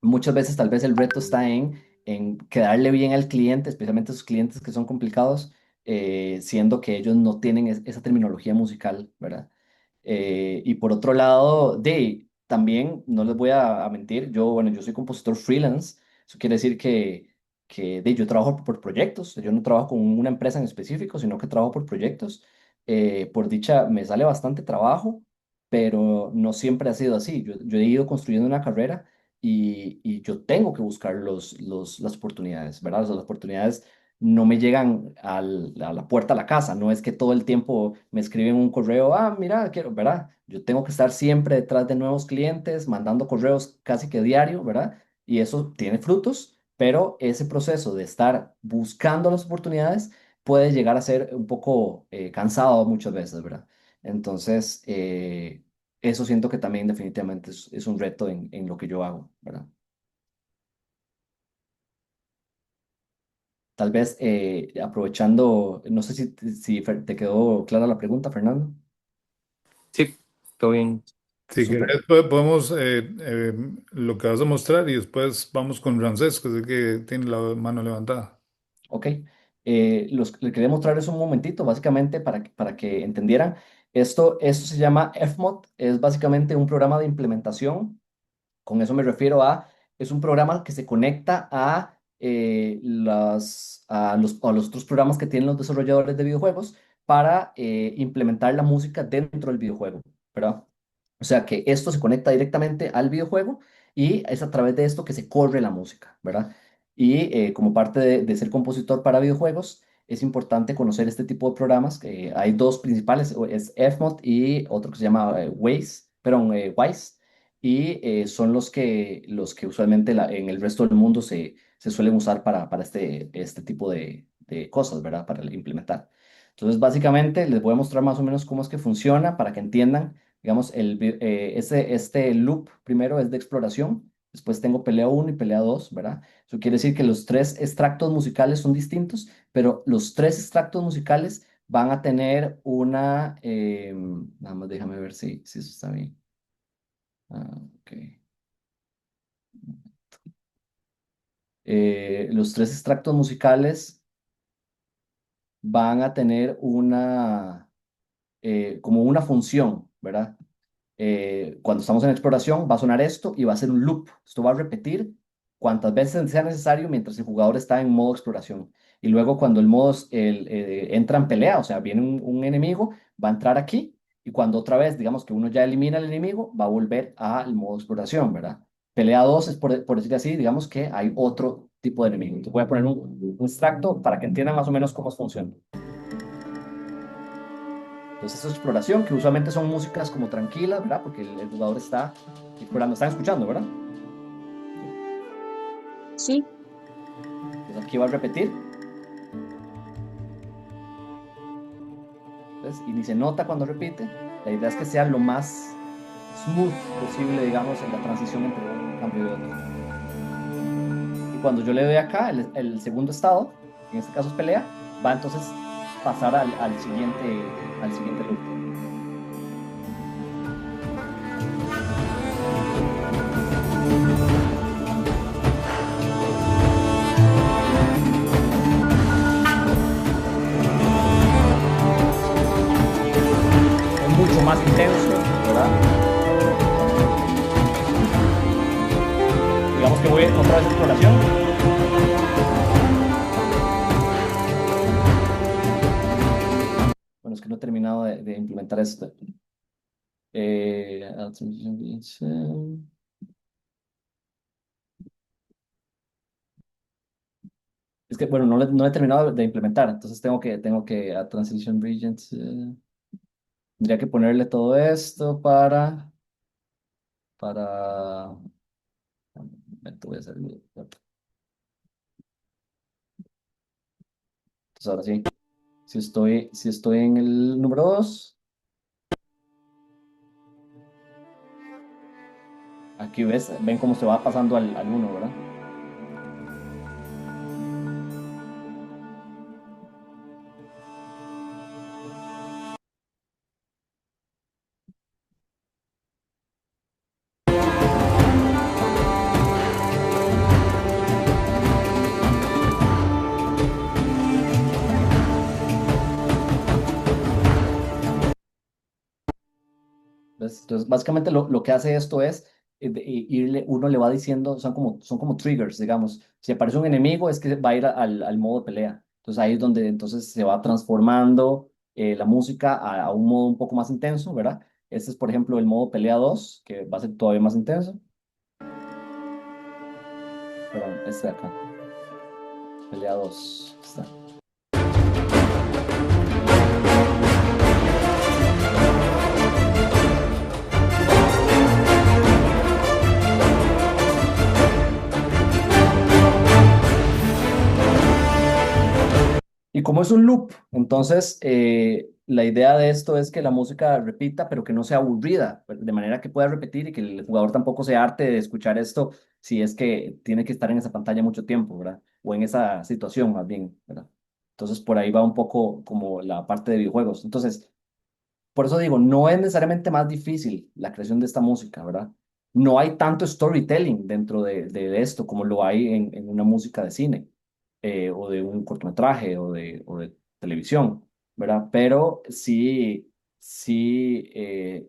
muchas veces tal vez el reto está en quedarle bien al cliente, especialmente esos clientes que son complicados, siendo que ellos no tienen esa terminología musical, ¿verdad? Y por otro lado, también no les voy a mentir, bueno, yo soy compositor freelance, eso quiere decir que yo trabajo por proyectos, yo no trabajo con una empresa en específico, sino que trabajo por proyectos. Por dicha, me sale bastante trabajo, pero no siempre ha sido así. Yo he ido construyendo una carrera y yo tengo que buscar las oportunidades, ¿verdad? O sea, las oportunidades no me llegan a la puerta de la casa, no es que todo el tiempo me escriben un correo, ah, mira, quiero, ¿verdad? Yo tengo que estar siempre detrás de nuevos clientes, mandando correos casi que diario, ¿verdad? Y eso tiene frutos, pero ese proceso de estar buscando las oportunidades puede llegar a ser un poco cansado muchas veces, ¿verdad? Entonces, eso siento que también definitivamente es un reto en lo que yo hago, ¿verdad? Tal vez aprovechando, no sé si te quedó clara la pregunta, Fernando. Sí, todo bien. Si Súper. querés, podemos lo que vas a mostrar y después vamos con Ramsés, que es el que tiene la mano levantada. Ok. Le quería mostrar eso un momentito, básicamente para que entendieran. Esto se llama FMOD, es básicamente un programa de implementación. Con eso me refiero es un programa que se conecta a los otros programas que tienen los desarrolladores de videojuegos para implementar la música dentro del videojuego, ¿verdad? O sea que esto se conecta directamente al videojuego y es a través de esto que se corre la música, ¿verdad? Y como parte de ser compositor para videojuegos, es importante conocer este tipo de programas, que hay dos principales, es FMOD y otro que se llama Wise, y son los que usualmente en el resto del mundo se suelen usar para este tipo de cosas, ¿verdad? Para implementar. Entonces, básicamente, les voy a mostrar más o menos cómo es que funciona para que entiendan, digamos, este loop primero es de exploración, después tengo pelea uno y pelea 2, ¿verdad? Eso quiere decir que los tres extractos musicales son distintos, pero los tres extractos musicales van a tener nada más déjame ver si eso está bien. Ok. Los tres extractos musicales van a tener como una función, ¿verdad? Cuando estamos en exploración va a sonar esto y va a ser un loop. Esto va a repetir cuantas veces sea necesario mientras el jugador está en modo exploración. Y luego cuando entra en pelea, o sea, viene un enemigo, va a entrar aquí y cuando otra vez, digamos que uno ya elimina al enemigo, va a volver al modo exploración, ¿verdad? Pelea 2 es por decir así, digamos que hay otro tipo de enemigo. Te voy a poner un extracto para que entiendan más o menos cómo funciona. Entonces, esa es exploración, que usualmente son músicas como tranquilas, ¿verdad? Porque el jugador está explorando, están escuchando, ¿verdad? Sí, Entonces, aquí va a repetir. Entonces, y ni se nota cuando repite. La idea es que sea lo más smooth posible, digamos, en la transición entre un cambio y otro. Y cuando yo le doy acá, el segundo estado, en este caso es pelea, va entonces pasar al siguiente loop. intenso, ¿verdad? Digamos que voy otra vez a exploración. Bueno, es que no he terminado de implementar esto. Eh, es que, bueno, no he terminado de implementar, entonces tengo que a Transition Regions, tendría que ponerle todo esto para, un momento, voy a hacer, entonces ahora sí, si estoy en el número 2, aquí ven cómo se va pasando al 1, ¿verdad? ¿Ves? Entonces, básicamente lo que hace esto es uno le va diciendo, son como triggers, digamos. Si aparece un enemigo, es que va a ir al modo pelea. Entonces ahí es donde entonces se va transformando la música a un modo un poco más intenso, ¿verdad? Este es, por ejemplo, el modo pelea 2 que va a ser todavía más intenso. Perdón, este de acá, pelea 2 está. Y como es un loop, entonces la idea de esto es que la música repita, pero que no sea aburrida, de manera que pueda repetir y que el jugador tampoco se harte de escuchar esto si es que tiene que estar en esa pantalla mucho tiempo, ¿verdad? O en esa situación más bien, ¿verdad? Entonces por ahí va un poco como la parte de videojuegos. Entonces, por eso digo, no es necesariamente más difícil la creación de esta música, ¿verdad? No hay tanto storytelling dentro de esto como lo hay en una música de cine, o de un cortometraje o de televisión, ¿verdad? Pero sí,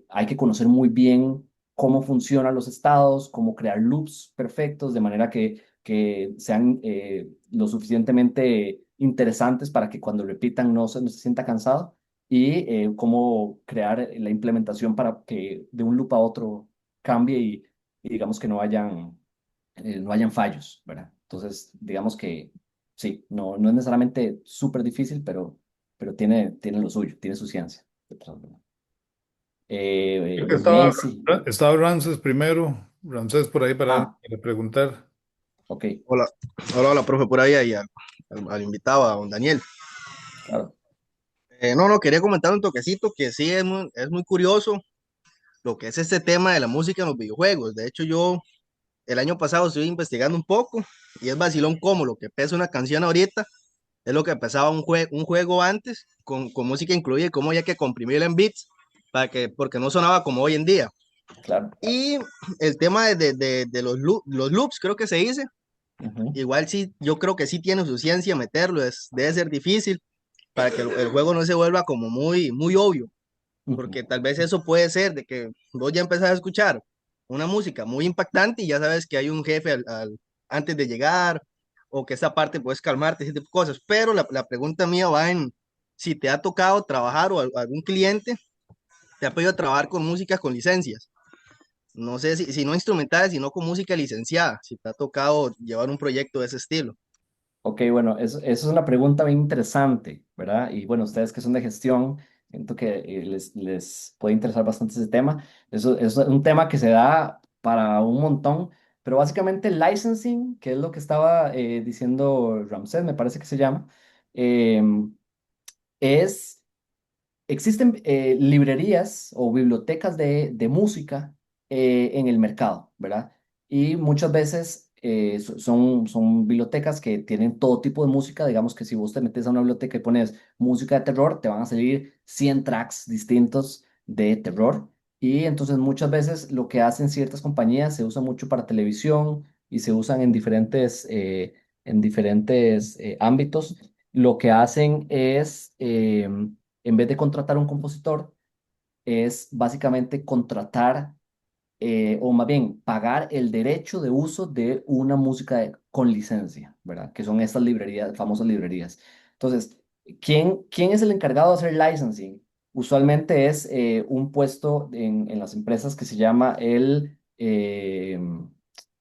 hay que conocer muy bien cómo funcionan los estados, cómo crear loops perfectos, de manera que sean lo suficientemente interesantes para que cuando repitan no se sienta cansado y cómo crear la implementación para que de un loop a otro cambie y digamos que no hayan fallos, ¿verdad? Entonces, digamos que sí, no es necesariamente súper difícil, pero tiene lo suyo, tiene su ciencia. Creo que Messi. estaba Ramses primero. Ramses por ahí Ah, para preguntar. ok, Hola, hola, hola, profe, por ahí, ahí al invitado, a don Daniel. claro. No, quería comentar un toquecito que sí es muy curioso lo que es este tema de la música en los videojuegos. De hecho, yo el año pasado estuve investigando un poco y es vacilón como lo que pesa una canción ahorita es lo que pesaba un juego antes con música incluida y cómo había que comprimirla en bits porque no sonaba como hoy en día. Claro. Y el tema de los loops, creo que se dice. Ujú, Igual sí, yo creo que sí tiene su ciencia meterlo, debe ser difícil para que el juego no se vuelva como muy, muy obvio, ujú. porque tal vez eso puede ser de que vos ya empezás a escuchar una música muy impactante y ya sabes que hay un jefe antes de llegar o que esa parte puedes calmarte, ese tipo de cosas, pero la pregunta mía va en si te ha tocado trabajar o algún cliente te ha pedido trabajar con música con licencias. No sé si no instrumentales, sino con música licenciada, si te ha tocado llevar un proyecto de ese estilo. Ok, bueno, eso es una pregunta bien interesante, ¿verdad? Y bueno, ustedes que son de gestión, siento que les puede interesar bastante ese tema. Eso es un tema que se da para un montón, pero básicamente el licensing, que es lo que estaba diciendo Ramsés, me parece que se llama, es existen librerías o bibliotecas de música en el mercado, ¿verdad? Y muchas veces son bibliotecas que tienen todo tipo de música. Digamos que si vos te metes a una biblioteca y pones música de terror, te van a salir 100 tracks distintos de terror. Y entonces muchas veces lo que hacen ciertas compañías se usa mucho para televisión y se usan en diferentes ámbitos. Lo que hacen es en vez de contratar a un compositor, es básicamente contratar o más bien pagar el derecho de uso de una música con licencia, ¿verdad? Que son estas librerías, famosas librerías. Entonces, ¿quién es el encargado de hacer licensing? Usualmente es un puesto en las empresas que se llama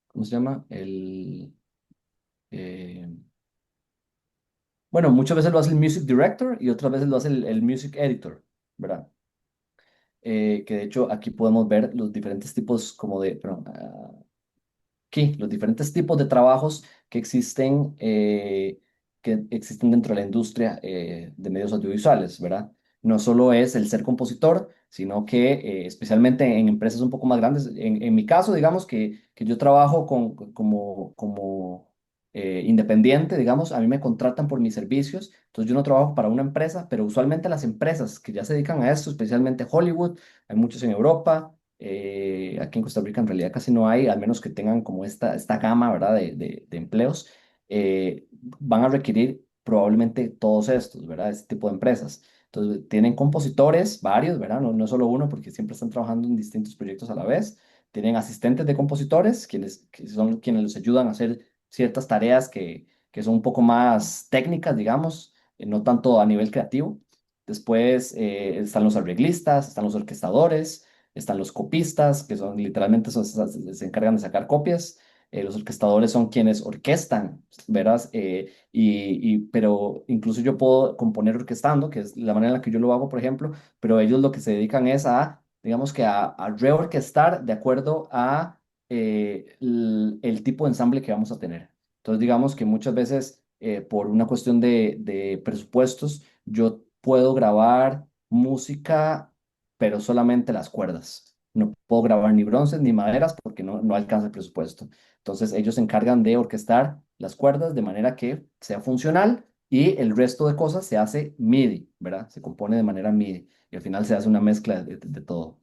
¿cómo se llama? Eh, bueno, muchas veces lo hace el music director y otras veces lo hace el music editor, ¿verdad? Que de hecho aquí podemos ver los diferentes tipos como de, perdón, aquí, los diferentes tipos de trabajos que existen dentro de la industria de medios audiovisuales, ¿verdad? No solo es el ser compositor, sino que especialmente en empresas un poco más grandes, en mi caso, digamos que yo trabajo como independiente, digamos, a mí me contratan por mis servicios, entonces yo no trabajo para una empresa, pero usualmente las empresas que ya se dedican a esto, especialmente Hollywood, hay muchos en Europa. Aquí en Costa Rica en realidad casi no hay, al menos que tengan como esta gama, ¿verdad? De empleos, van a requerir probablemente todos estos, ¿verdad? Este tipo de empresas. Entonces, tienen compositores, varios, ¿verdad? No solo uno, porque siempre están trabajando en distintos proyectos a la vez. Tienen asistentes de compositores, que son quienes les ayudan a hacer ciertas tareas que son un poco más técnicas, digamos, no tanto a nivel creativo. Después están los arreglistas, están los orquestadores, están los copistas, que son literalmente se encargan de sacar copias. Los orquestadores son quienes orquestan, ¿verdad? Pero incluso yo puedo componer orquestando, que es la manera en la que yo lo hago, por ejemplo, pero ellos lo que se dedican es digamos que a reorquestar de acuerdo a el tipo de ensamble que vamos a tener. Entonces, digamos que muchas veces, por una cuestión de presupuestos, yo puedo grabar música pero solamente las cuerdas. No puedo grabar ni bronces ni maderas porque no alcanza el presupuesto. Entonces ellos se encargan de orquestar las cuerdas de manera que sea funcional y el resto de cosas se hace MIDI, ¿verdad? Se compone de manera MIDI y al final se hace una mezcla de todo.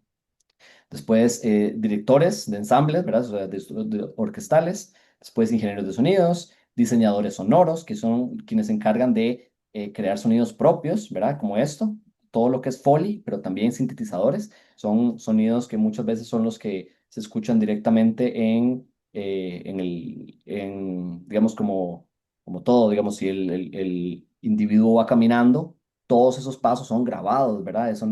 Después, directores de ensambles, ¿verdad? O sea, de orquestales. Después, ingenieros de sonidos, diseñadores sonoros, que son quienes se encargan de crear sonidos propios, ¿verdad? Como esto. Todo lo que es Foley, pero también sintetizadores. Son sonidos que muchas veces son los que se escuchan directamente digamos, como todo, digamos, si el individuo va caminando, todos esos pasos son grabados, ¿verdad? Eso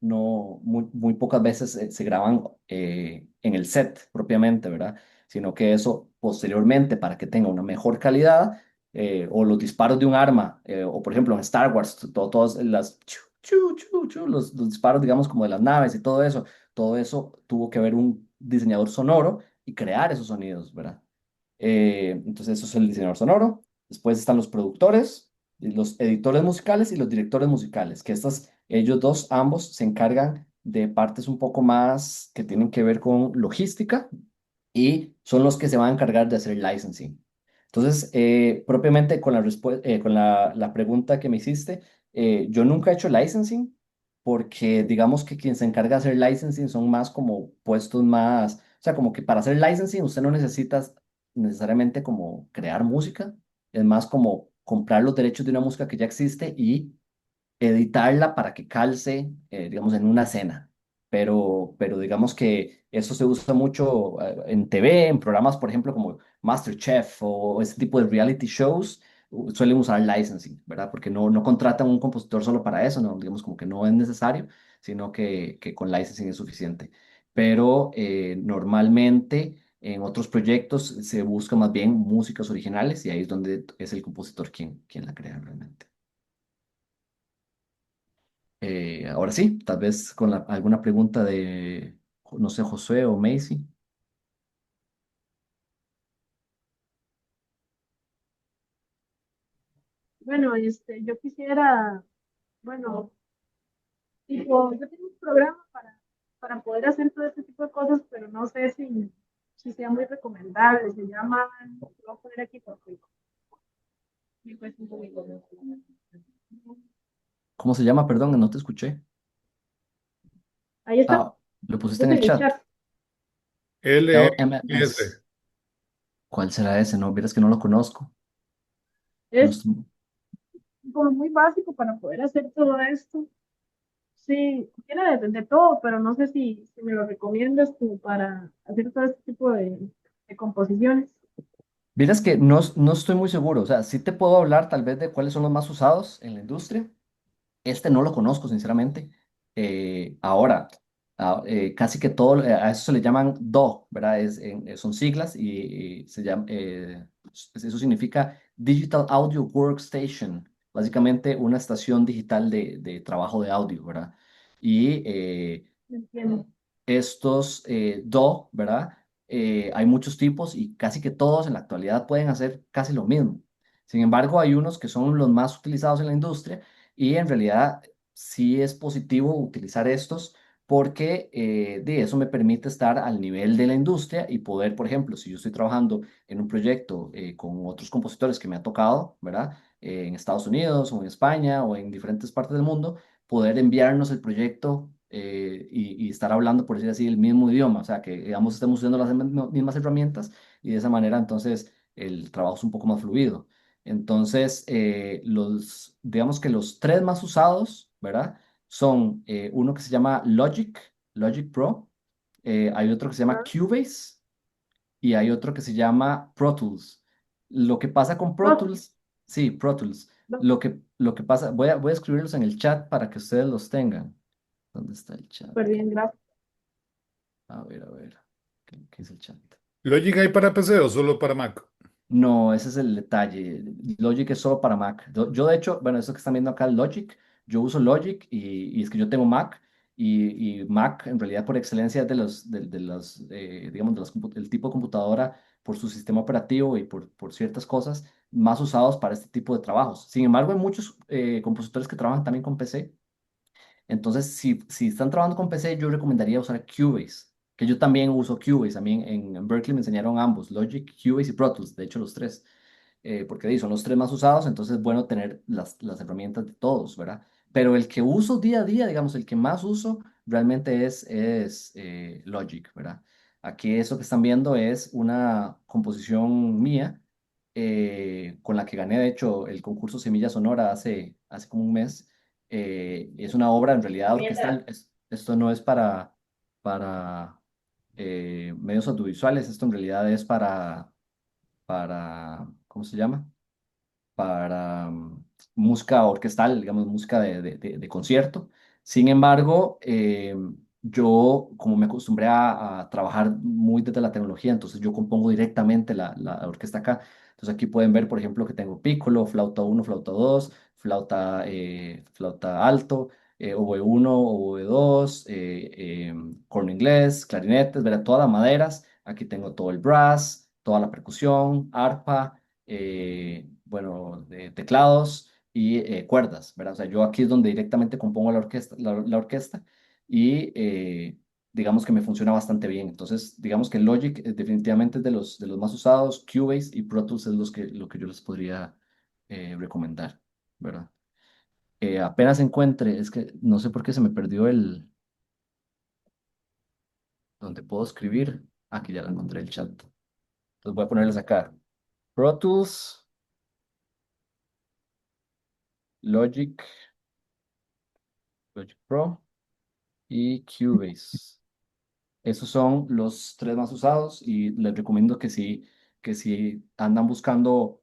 muy pocas veces se graban en el set propiamente, ¿verdad? Sino que eso posteriormente, para que tenga una mejor calidad, o los disparos de un arma, o por ejemplo en Star Wars, todas las los disparos, digamos, como de las naves y todo eso tuvo que haber un diseñador sonoro y crear esos sonidos, ¿verdad? Entonces eso es el diseñador sonoro. Después están los productores, y los editores musicales y los directores musicales, que ellos dos, ambos, se encargan de partes un poco más que tienen que ver con logística y son los que se van a encargar de hacer el licensing. Entonces, propiamente con la pregunta que me hiciste, yo nunca he hecho licensing porque digamos que quien se encarga de hacer licensing son más como puestos más, o sea, como que para hacer licensing usted no necesita necesariamente como crear música, es más como comprar los derechos de una música que ya existe y editarla para que calce, digamos, en una escena. Pero digamos que eso se usa mucho en TV, en programas, por ejemplo, como MasterChef o este tipo de reality shows, suelen usar licensing, ¿verdad? Porque no contratan un compositor solo para eso, no, digamos como que no es necesario, sino que con licensing es suficiente. Pero normalmente en otros proyectos se busca más bien músicas originales y ahí es donde es el compositor quien la crea realmente. Ahora sí, tal vez con alguna pregunta de, no sé, Josué o Macy. Bueno, yo quisiera, bueno, tipo, yo tengo un programa para poder hacer todo este tipo de cosas, pero no sé si sea muy recomendable. Se llama, lo voy a poner aquí porque me cuesta un poquito. ¿Cómo se llama? Perdón, no te escuché. Ahí está, Ah, lo pusiste en puse el en el chat. chat. LMS. LS. ¿Cuál será ese? No, vieras que no lo conozco. No Es estoy- como muy básico para poder hacer todo esto. sí, quisiera de todo, pero no sé si me lo recomiendas como para hacer todo este tipo de composiciones. Vieras que no estoy muy seguro, o sea, sí te puedo hablar tal vez de cuáles son los más usados en la industria. Este no lo conozco, sinceramente. Ahora, casi que todo, a eso se le llaman DAW, ¿verdad? Son siglas y se llama, eso significa Digital Audio Workstation, básicamente una estación digital de trabajo de audio, ¿verdad? Y Entiendo. estos DAW, ¿verdad? Hay muchos tipos y casi que todos en la actualidad pueden hacer casi lo mismo. Sin embargo, hay unos que son los más utilizados en la industria y en realidad sí es positivo utilizar estos porque de eso me permite estar al nivel de la industria y poder, por ejemplo, si yo estoy trabajando en un proyecto con otros compositores que me ha tocado, ¿verdad? En Estados Unidos o en España o en diferentes partes del mundo, poder enviarnos el proyecto y estar hablando, por decir así, el mismo idioma, o sea, que digamos estemos usando las mismas herramientas y de esa manera entonces el trabajo es un poco más fluido. Entonces, digamos que los tres más usados, ¿verdad? Son uno que se llama Logic Pro, hay otro que se llama Ajá. Cubase y hay otro que se llama Pro Tools. Lo que pasa con Pro No, Tools, sí, Pro Tools. no, Lo que pasa, voy a escribirlos en el chat para que ustedes los tengan. ¿Dónde está el chat? súper bien, gracias. A ver. ¿Qué es el chat? ¿Logic hay para PC o solo para Mac? No, ese es el detalle. Logic es solo para Mac. Yo, de hecho, bueno, eso que están viendo acá es Logic. Yo uso Logic y es que yo tengo Mac y Mac en realidad por excelencia es digamos, el tipo de computadora por su sistema operativo y por ciertas cosas más usados para este tipo de trabajos. Sin embargo, hay muchos compositores que trabajan también con PC. Entonces, si están trabajando con PC, yo recomendaría usar Cubase, que yo también uso Cubase. También en Berkeley me enseñaron ambos, Logic, Cubase y Pro Tools, de hecho los tres, porque son los tres más usados, entonces es bueno tener las herramientas de todos, ¿verdad? Pero el que uso día a día, digamos, el que más uso realmente es Logic, ¿verdad? Aquí eso que están viendo es una composición mía con la que gané, de hecho, el concurso Semilla Sonora hace como un mes. Es una obra en realidad orquestal. Esto no es para medios audiovisuales, esto en realidad es ¿cómo se llama? Para música orquestal, digamos, música de concierto. Sin embargo, yo como me acostumbré a trabajar muy desde la tecnología, entonces yo compongo directamente la orquesta acá. Entonces aquí pueden ver, por ejemplo, que tengo piccolo, flauta uno, flauta 2, flauta alto, oboe uno, oboe 2, corno inglés, clarinetes, ¿verdad? Todas las maderas. Aquí tengo todo el brass, toda la percusión, arpa, bueno, de teclados y cuerdas, ¿verdad? O sea, yo aquí es donde directamente compongo la orquesta y digamos que me funciona bastante bien. Entonces, digamos que Logic definitivamente es de los más usados, Cubase y Pro Tools es lo que yo les podría recomendar, ¿verdad? Apenas encuentre, es que no sé por qué se me perdió donde puedo escribir. Aquí ya la encontré el chat. Entonces voy a ponerles acá. Pro Tools, Logic, Logic Pro y Cubase. Esos son los tres más usados y les recomiendo que si andan buscando,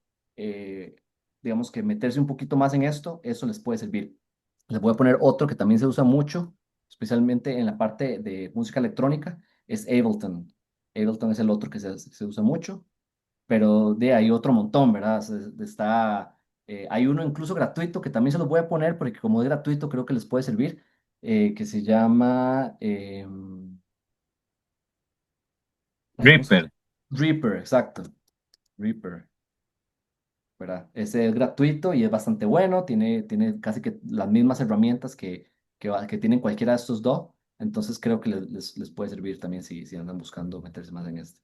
digamos que meterse un poquito más en esto, eso les puede servir. Les voy a poner otro que también se usa mucho, especialmente en la parte de música electrónica, es Ableton. Ableton es el otro que se usa mucho, pero de ahí otro montón, ¿verdad? Hay uno incluso gratuito que también se los voy a poner porque como es gratuito creo que les puede servir, que se llama... ay, ¿cómo se llama? Reaper. Reaper, exacto. Reaper, ¿verdad? Ese es gratuito y es bastante bueno, tiene casi que las mismas herramientas que tienen cualquiera de estos dos. Entonces creo que les puede servir también si andan buscando meterse más en este,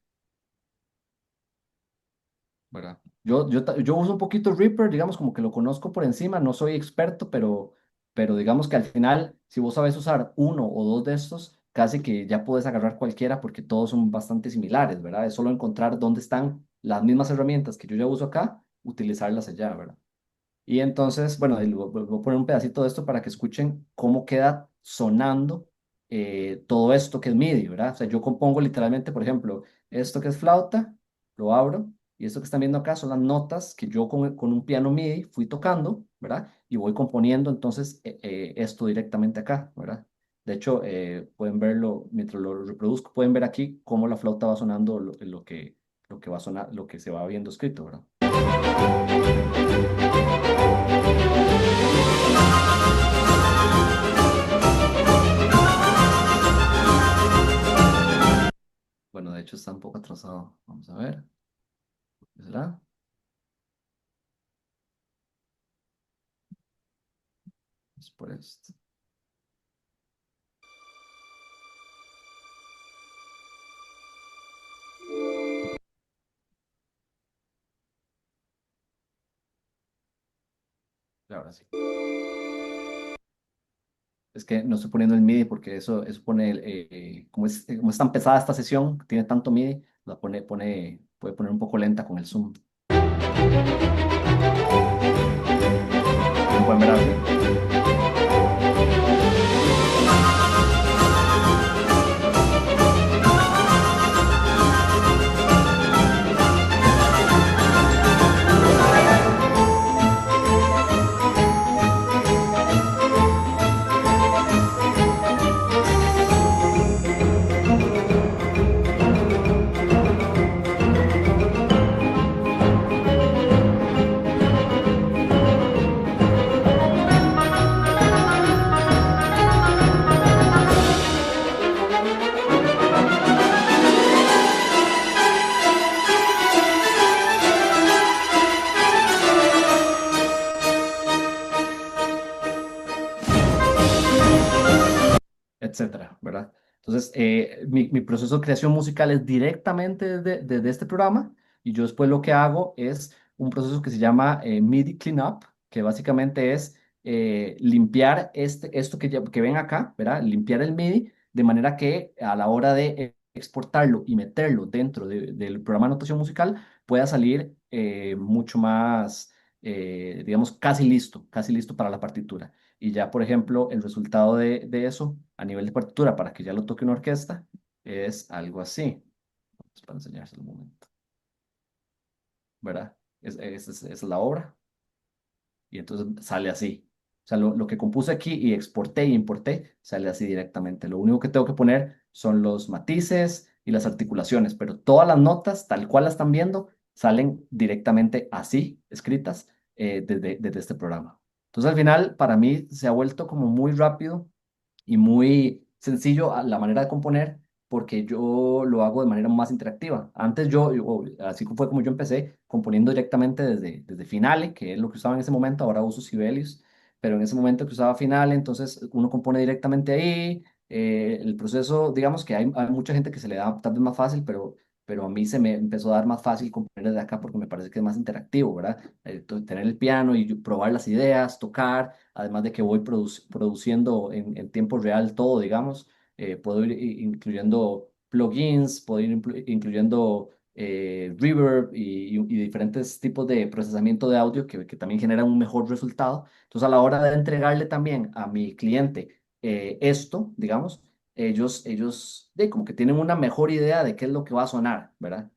¿verdad? Yo uso un poquito Reaper, digamos como que lo conozco por encima, no soy experto, pero digamos que al final, si vos sabes usar uno o dos de estos, casi que ya puedes agarrar cualquiera porque todos son bastante similares, ¿verdad? Es solo encontrar dónde están las mismas herramientas que yo ya uso acá, utilizarlas allá, ¿verdad? Y entonces, bueno, voy a poner un pedacito de esto para que escuchen cómo queda sonando todo esto que es MIDI, ¿verdad? O sea, yo compongo literalmente, por ejemplo, esto que es flauta, lo abro, y esto que están viendo acá son las notas que yo con un piano MIDI fui tocando, ¿verdad? Y voy componiendo entonces esto directamente acá, ¿verdad? De hecho, pueden verlo, mientras lo reproduzco, pueden ver aquí cómo la flauta va sonando lo que va a sonar, lo que se va viendo escrito, ¿verdad? Bueno, de hecho está un poco atrasado. Vamos a ver. ¿Qué será? Es por esto. Y ahora sí. Es que no estoy poniendo el MIDI porque eso pone, como es tan pesada esta sesión, tiene tanto MIDI, puede poner un poco lenta con el zoom. Como pueden ver así. Etcétera, ¿verdad? Entonces, mi proceso de creación musical es directamente desde este programa y yo después lo que hago es un proceso que se llama MIDI Cleanup, que básicamente es limpiar esto que ven acá, ¿verdad? Limpiar el MIDI de manera que a la hora de exportarlo y meterlo dentro del programa de notación musical pueda salir mucho más, digamos, casi listo para la partitura. Y ya, por ejemplo, el resultado de eso a nivel de partitura para que ya lo toque una orquesta es algo así. Vamos para enseñárselo un momento. ¿Verdad? Es la obra y entonces sale así. O sea, lo que compuse aquí y exporté y importé sale así directamente. Lo único que tengo que poner son los matices y las articulaciones, pero todas las notas, tal cual las están viendo, salen directamente así, escritas desde este programa. Entonces, al final, para mí se ha vuelto como muy rápido y muy sencillo la manera de componer porque yo lo hago de manera más interactiva. Antes así fue como yo empecé, componiendo directamente desde Finale, que es lo que usaba en ese momento, ahora uso Sibelius, pero en ese momento que usaba Finale, entonces uno compone directamente ahí. El proceso, digamos que hay mucha gente que se le da tal vez más fácil, pero a mí se me empezó a dar más fácil componer desde acá porque me parece que es más interactivo, ¿verdad? Tener el piano y probar las ideas, tocar, además de que voy produciendo en tiempo real todo, digamos, puedo ir incluyendo plugins, puedo ir incluyendo reverb y diferentes tipos de procesamiento de audio que también generan un mejor resultado. Entonces, a la hora de entregarle también a mi cliente esto, digamos, como que tienen una mejor idea de qué es lo que va a sonar, ¿verdad?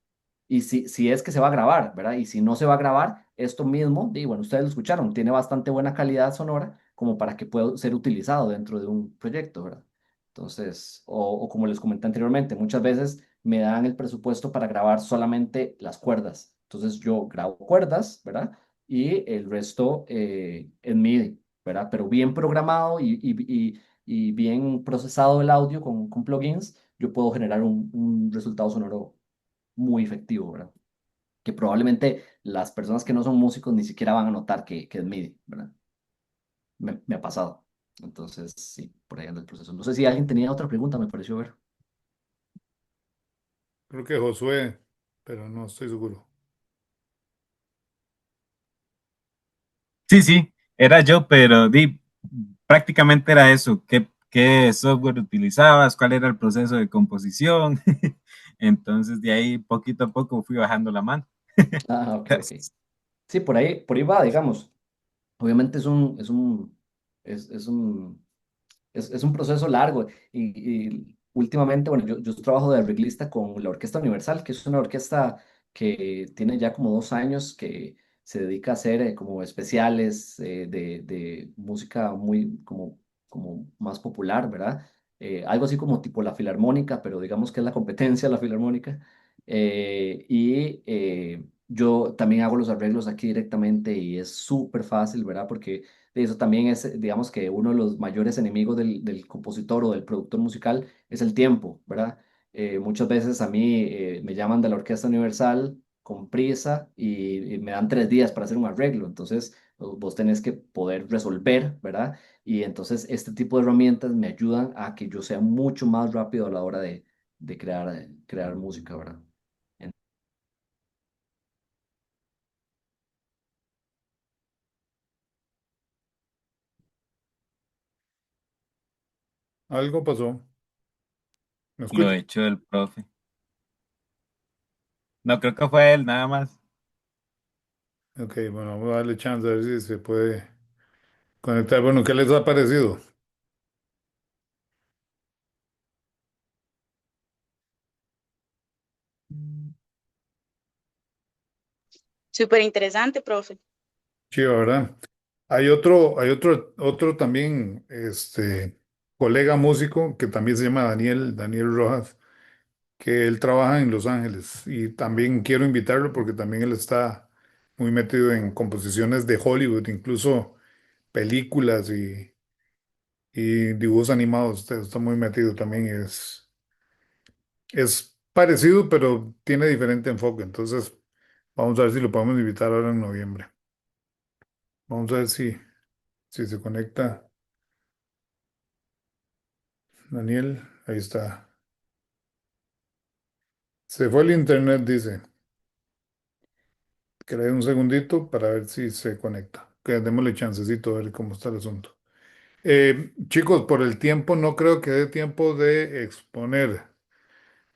Y si es que se va a grabar, ¿verdad? Y si no se va a grabar, esto mismo, y bueno, ustedes lo escucharon, tiene bastante buena calidad sonora como para que pueda ser utilizado dentro de un proyecto, ¿verdad? Entonces, o como les comenté anteriormente, muchas veces me dan el presupuesto para grabar solamente las cuerdas. Entonces yo grabo cuerdas, ¿verdad? Y el resto en MIDI, ¿verdad? Pero bien programado y bien procesado el audio con plugins, yo puedo generar un resultado sonoro muy efectivo, ¿verdad? Que probablemente las personas que no son músicos ni siquiera van a notar que es MIDI, ¿verdad? Me ha pasado. Entonces, sí, por ahí anda el proceso. No sé si alguien tenía otra pregunta, me pareció ver. Creo que Josué, pero no estoy seguro. Sí, sí, era yo, pero prácticamente era eso. ¿Qué software utilizabas? ¿Cuál era el proceso de composición? Entonces, de ahí poquito a poco fui bajando la mano. Ah, ok, ok. Gracias. Sí, por ahí va, digamos. Obviamente es un es un proceso largo y últimamente, bueno, yo trabajo de arreglista con la Orquesta Universal, que es una orquesta que tiene ya como 2 años que se dedica a hacer como especiales de música muy como más popular, ¿verdad? Algo así como tipo la Filarmónica, pero digamos que es la competencia de la Filarmónica. Yo también hago los arreglos aquí directamente y es súper fácil, ¿verdad? Porque eso también es, digamos que uno de los mayores enemigos del compositor o del productor musical es el tiempo, ¿verdad? Muchas veces a mí me llaman de la Orquesta Universal con prisa y me dan 3 días para hacer un arreglo, entonces vos tenés que poder resolver, ¿verdad? Y entonces este tipo de herramientas me ayudan a que yo sea mucho más rápido a la hora de crear música, ¿verdad? Algo pasó. ¿Me Lo escucha? hecho del profe. No creo que fue él, nada más. Ok, bueno, vamos a darle chance a ver si se puede conectar. Bueno, ¿qué les ha parecido? Súper interesante, profe. Sí, ¿verdad? Otro también, colega músico que también se llama Daniel Rojas, que él trabaja en Los Ángeles y también quiero invitarlo porque también él está muy metido en composiciones de Hollywood, incluso películas y dibujos animados. Está muy metido también. Es parecido, pero tiene diferente enfoque. Entonces, vamos a ver si lo podemos invitar ahora en noviembre. Vamos a ver si se conecta Daniel. Ahí está. Se fue el internet, dice. Que le dé un segundito para ver si se conecta. Que démosle chancecito a ver cómo está el asunto. Chicos, por el tiempo no creo que dé tiempo de exponer.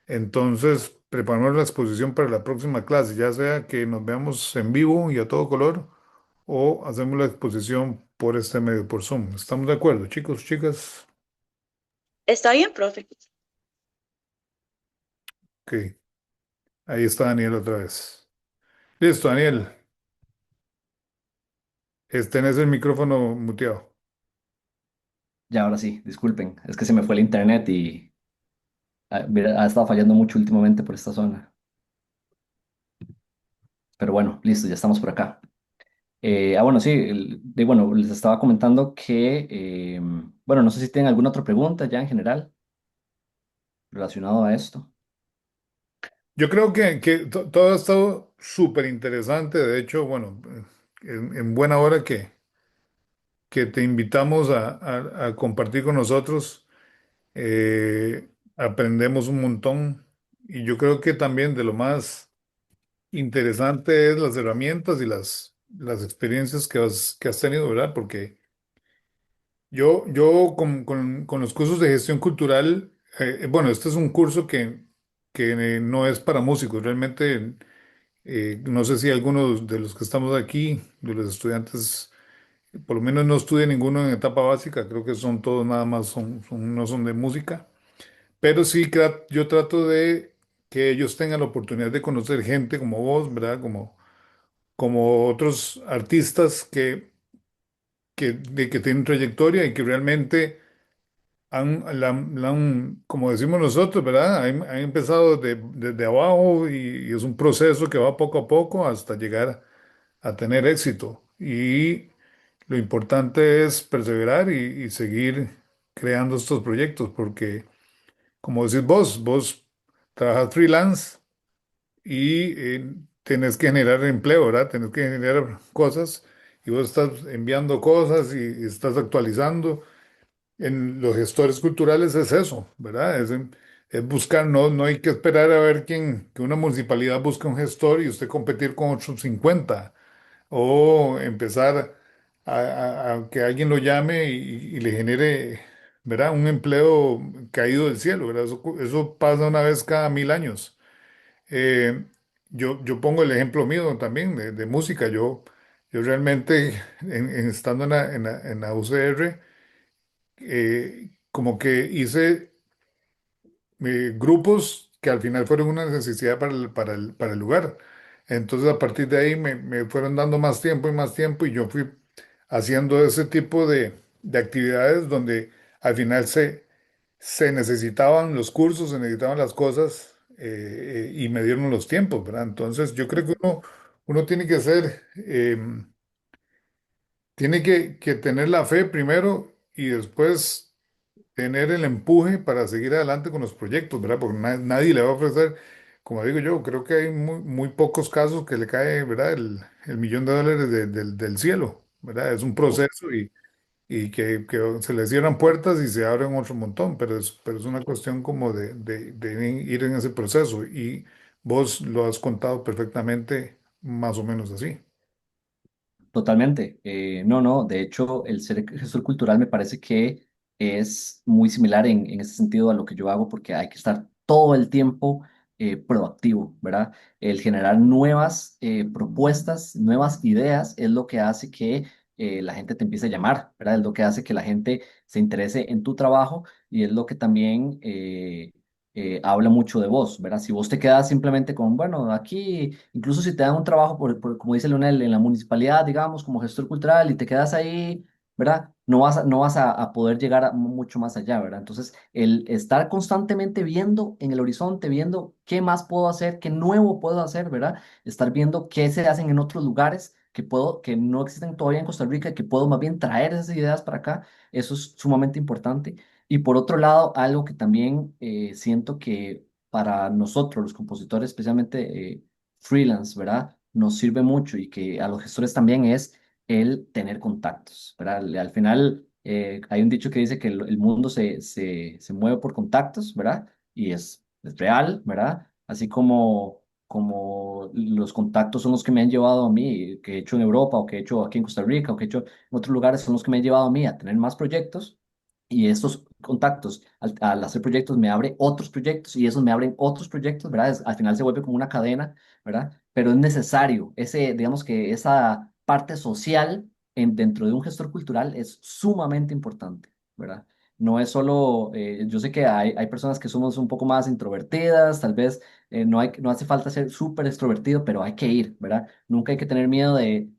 Entonces, preparamos la exposición para la próxima clase, ya sea que nos veamos en vivo y a todo color o hacemos la exposición por este medio, por Zoom. ¿Estamos de acuerdo, chicos, chicas? Está bien, profe. Ok, ahí está Daniel otra vez. Listo, Daniel. Tenés el micrófono muteado. Ya, ahora sí, disculpen, es que se me fue el internet y ha estado fallando mucho últimamente por esta zona. Pero bueno, listo, ya estamos por acá. Bueno, sí, bueno, les estaba comentando que, bueno, no sé si tienen alguna otra pregunta ya en general relacionado a esto. Yo creo que todo ha estado súper interesante. De hecho, bueno, en buena hora que te invitamos a compartir con nosotros. Aprendemos un montón. Y yo creo que también de lo más interesante es las herramientas y las experiencias que has tenido, ¿verdad? Porque yo con los cursos de gestión cultural, bueno, este es un curso que no es para músicos, realmente. No sé si algunos de los que estamos aquí, de los estudiantes, por lo menos no estudia ninguno en etapa básica, creo que son todos nada más, no son de música, pero sí yo trato de que ellos tengan la oportunidad de conocer gente como vos, ¿verdad? Como otros artistas que tienen trayectoria y que realmente como decimos nosotros, ¿verdad? Han empezado desde abajo y es un proceso que va poco a poco hasta llegar a tener éxito. Y lo importante es perseverar y seguir creando estos proyectos, porque como decís vos trabajas freelance y tenés que generar empleo, ¿verdad? Tenés que generar cosas y vos estás enviando cosas y estás actualizando. En los gestores culturales es eso, ¿verdad? Es buscar, no hay que esperar a ver que una municipalidad busque un gestor y usted competir con otros 50 o empezar a que alguien lo llame y le genere, ¿verdad? Un empleo caído del cielo, ¿verdad? Eso pasa una vez cada 1000 años. Eh, yo pongo el ejemplo mío también de música. Yo realmente, estando en la UCR, como que hice grupos que al final fueron una necesidad para el lugar. Entonces a partir de ahí me fueron dando más tiempo y yo fui haciendo ese tipo de actividades donde al final se necesitaban los cursos, se necesitaban las cosas y me dieron los tiempos, ¿verdad? Entonces yo creo que uno tiene que ser, tiene que tener la fe primero y después tener el empuje para seguir adelante con los proyectos, ¿verdad? Porque nadie le va a ofrecer, como digo yo, creo que hay muy pocos casos que le cae, ¿verdad? El millón de dólares del cielo, ¿verdad? Es un proceso y que se le cierran puertas y se abren otro montón, pero es una cuestión como de ir en ese proceso y vos lo has contado perfectamente, más o menos así. Totalmente. No, no, de hecho, el ser gestor cultural me parece que es muy similar en ese sentido a lo que yo hago porque hay que estar todo el tiempo proactivo, ¿verdad? El generar nuevas propuestas, nuevas ideas es lo que hace que la gente te empiece a llamar, ¿verdad? Es lo que hace que la gente se interese en tu trabajo y es lo que también habla mucho de vos, ¿verdad? Si vos te quedas simplemente con, bueno, aquí, incluso si te dan un trabajo, como dice Leonel, en la municipalidad, digamos, como gestor cultural, y te quedas ahí, ¿verdad? No vas a poder llegar mucho más allá, ¿verdad? Entonces, el estar constantemente viendo en el horizonte, viendo qué más puedo hacer, qué nuevo puedo hacer, ¿verdad? Estar viendo qué se hacen en otros lugares que no existen todavía en Costa Rica, que puedo más bien traer esas ideas para acá, eso es sumamente importante. Y por otro lado, algo que también siento que para nosotros, los compositores, especialmente freelance, ¿verdad? Nos sirve mucho y que a los gestores también es el tener contactos, ¿verdad? Al final, hay un dicho que dice que el mundo se mueve por contactos, ¿verdad? Y es real, ¿verdad? Así como los contactos son los que me han llevado a mí, que he hecho en Europa o que he hecho aquí en Costa Rica o que he hecho en otros lugares, son los que me han llevado a mí a tener más proyectos y estos contactos, al hacer proyectos, me abre otros proyectos y esos me abren otros proyectos, ¿verdad? Al final se vuelve como una cadena, ¿verdad? Pero es necesario, digamos que esa parte social dentro de un gestor cultural es sumamente importante, ¿verdad? No es solo, yo sé que hay personas que somos un poco más introvertidas, tal vez no hace falta ser súper extrovertido, pero hay que ir, ¿verdad? Nunca hay que tener miedo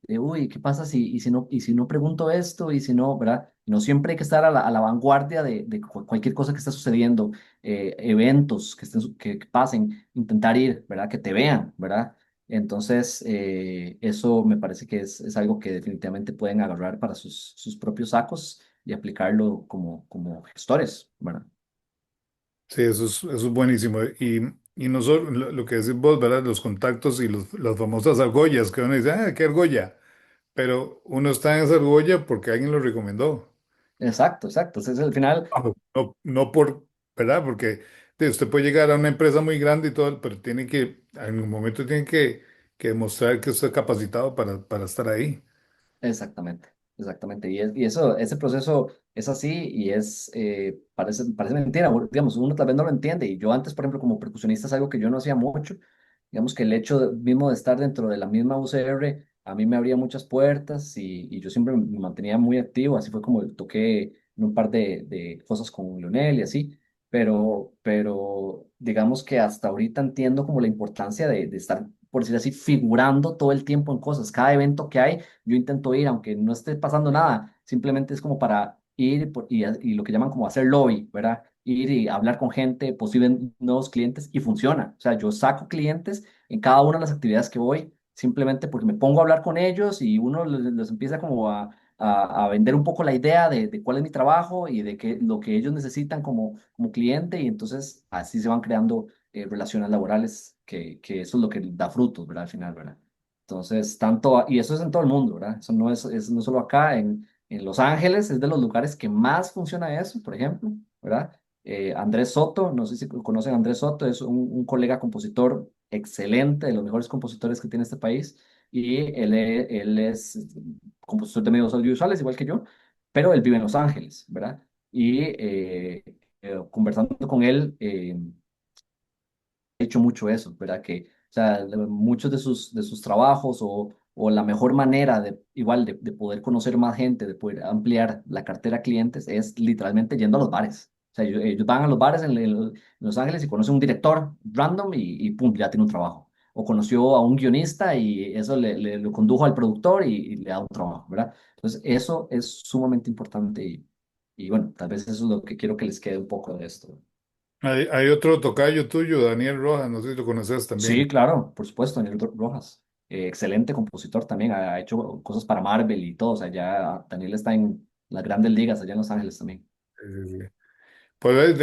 uy, ¿qué pasa y si no pregunto esto? Y si no, ¿verdad? No siempre hay que estar a la vanguardia de cualquier cosa que esté sucediendo, eventos que pasen, intentar ir, ¿verdad? Que te vean, ¿verdad? Entonces, eso me parece que es algo que definitivamente pueden agarrar para sus propios sacos y aplicarlo como gestores, ¿verdad? Sí, eso es buenísimo. Y nosotros, lo que decís vos, ¿verdad? Los contactos y las famosas argollas, que uno dice, ah, qué argolla. Pero uno está en esa argolla porque alguien lo recomendó. Exacto, exacto. Entonces, al final, No por, ¿verdad? Porque usted puede llegar a una empresa muy grande y todo, pero en un momento tiene que demostrar que usted es capacitado para estar ahí. exactamente, exactamente. Y eso, ese proceso es así y parece mentira, digamos, uno tal vez no lo entiende. Y yo antes, por ejemplo, como percusionista es algo que yo no hacía mucho. Digamos que el hecho mismo de estar dentro de la misma UCR a mí me abría muchas puertas y yo siempre me mantenía muy activo. Así fue como toqué en un par de cosas con Leonel y así. Pero digamos que hasta ahorita entiendo como la importancia de estar, por decir así, figurando todo el tiempo en cosas. Cada evento que hay yo intento ir, aunque no esté pasando nada, simplemente es como para ir y lo que llaman como hacer lobby, ¿verdad? Ir y hablar con gente, posibles nuevos clientes y funciona. O sea, yo saco clientes en cada una de las actividades que voy, simplemente porque me pongo a hablar con ellos y uno les empieza como a vender un poco la idea de cuál es mi trabajo y de lo que ellos necesitan como cliente y entonces así se van creando relaciones laborales que eso es lo que da frutos, ¿verdad? Al final, ¿verdad? Entonces, y eso es en todo el mundo, ¿verdad? Eso no es no solo acá, en Los Ángeles es de los lugares que más funciona eso, por ejemplo, ¿verdad? Andrés Soto, no sé si conocen a Andrés Soto, es un colega compositor excelente, de los mejores compositores que tiene este país, y él es compositor de medios audiovisuales, igual que yo, pero él vive en Los Ángeles, ¿verdad? Y conversando con él, hecho mucho eso, ¿verdad? Que, o sea, muchos de sus trabajos o la mejor manera de, igual, de poder conocer más gente, de poder ampliar la cartera de clientes, es literalmente yendo a los bares. O sea, ellos van a los bares en Los Ángeles y conocen un director random y pum, ya tiene un trabajo. O conoció a un guionista y eso lo condujo al productor y le da un trabajo, ¿verdad? Entonces, eso es sumamente importante y bueno, tal vez eso es lo que quiero que les quede un poco de esto. Hay otro tocayo tuyo, Daniel Rojas, no sé si lo conoces Sí, también. claro, por supuesto, Daniel Rojas. Excelente compositor también, ha hecho cosas para Marvel y todo, o sea, ya Daniel está en las grandes ligas allá en Los Ángeles también. Sí. Pues,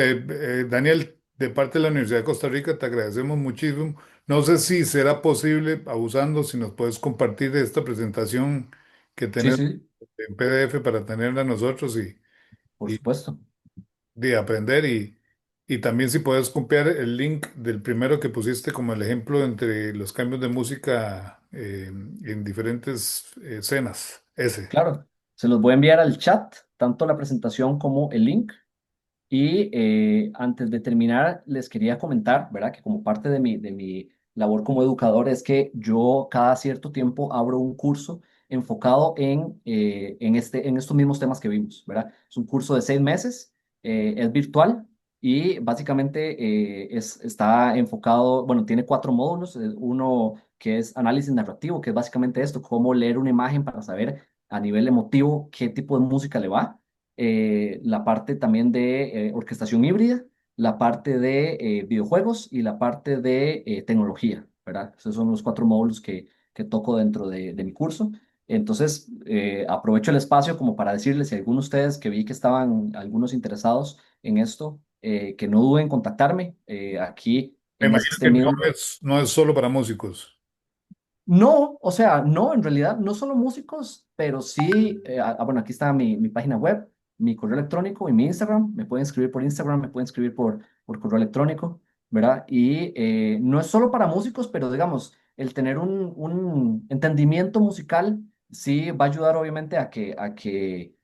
Daniel, de parte de la Universidad de Costa Rica, te agradecemos muchísimo. No sé si será posible, abusando, si nos puedes compartir esta presentación que Sí, tenés sí, en PDF para tenerla nosotros por y supuesto. de aprender y también si puedes copiar el link del primero que pusiste como el ejemplo entre los cambios de música en diferentes escenas. Ese. Claro, se los voy a enviar al chat, tanto la presentación como el link. Y antes de terminar, les quería comentar, ¿verdad? Que como parte de mi labor como educador es que yo cada cierto tiempo abro un curso enfocado en estos mismos temas que vimos, ¿verdad? Es un curso de 6 meses, es virtual y básicamente está enfocado, bueno, tiene 4 módulos, uno que es análisis narrativo, que es básicamente esto, cómo leer una imagen para saber a nivel emotivo qué tipo de música le va, la parte también de orquestación híbrida, la parte de videojuegos y la parte de tecnología, ¿verdad? Esos son los 4 módulos que toco dentro de mi curso. Entonces, aprovecho el espacio como para decirles, si alguno de ustedes que vi que estaban algunos interesados en esto, que no duden en contactarme aquí Me en imagino este que mismo. no es solo para músicos. No, o sea, no, en realidad no solo músicos, pero sí, bueno, aquí está mi página web, mi correo electrónico y mi Instagram. Me pueden escribir por Instagram, me pueden escribir por correo electrónico, ¿verdad? Y no es solo para músicos, pero digamos, el tener un entendimiento musical sí va a ayudar obviamente a que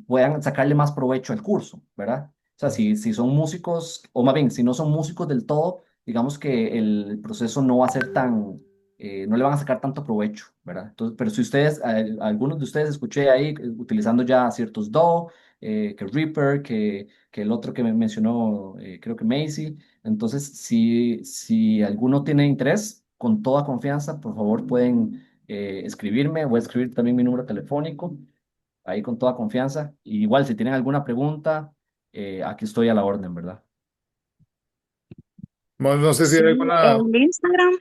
puedan sacarle más provecho al curso, ¿verdad? O sea, si son músicos, o más bien, si no son músicos del todo, digamos que el proceso no va a ser no le van a sacar tanto provecho, ¿verdad? Entonces, pero si ustedes, algunos de ustedes escuché ahí utilizando ya ciertos DAW, que Reaper, que el otro que me mencionó, creo que Macy. Entonces, si alguno tiene interés, con toda confianza, por favor pueden escribirme. Voy a escribir también mi número telefónico, ahí con toda confianza. Y igual, si tienen alguna pregunta, aquí estoy a la orden, ¿verdad? No sé si hay Sí, alguna. el Instagram,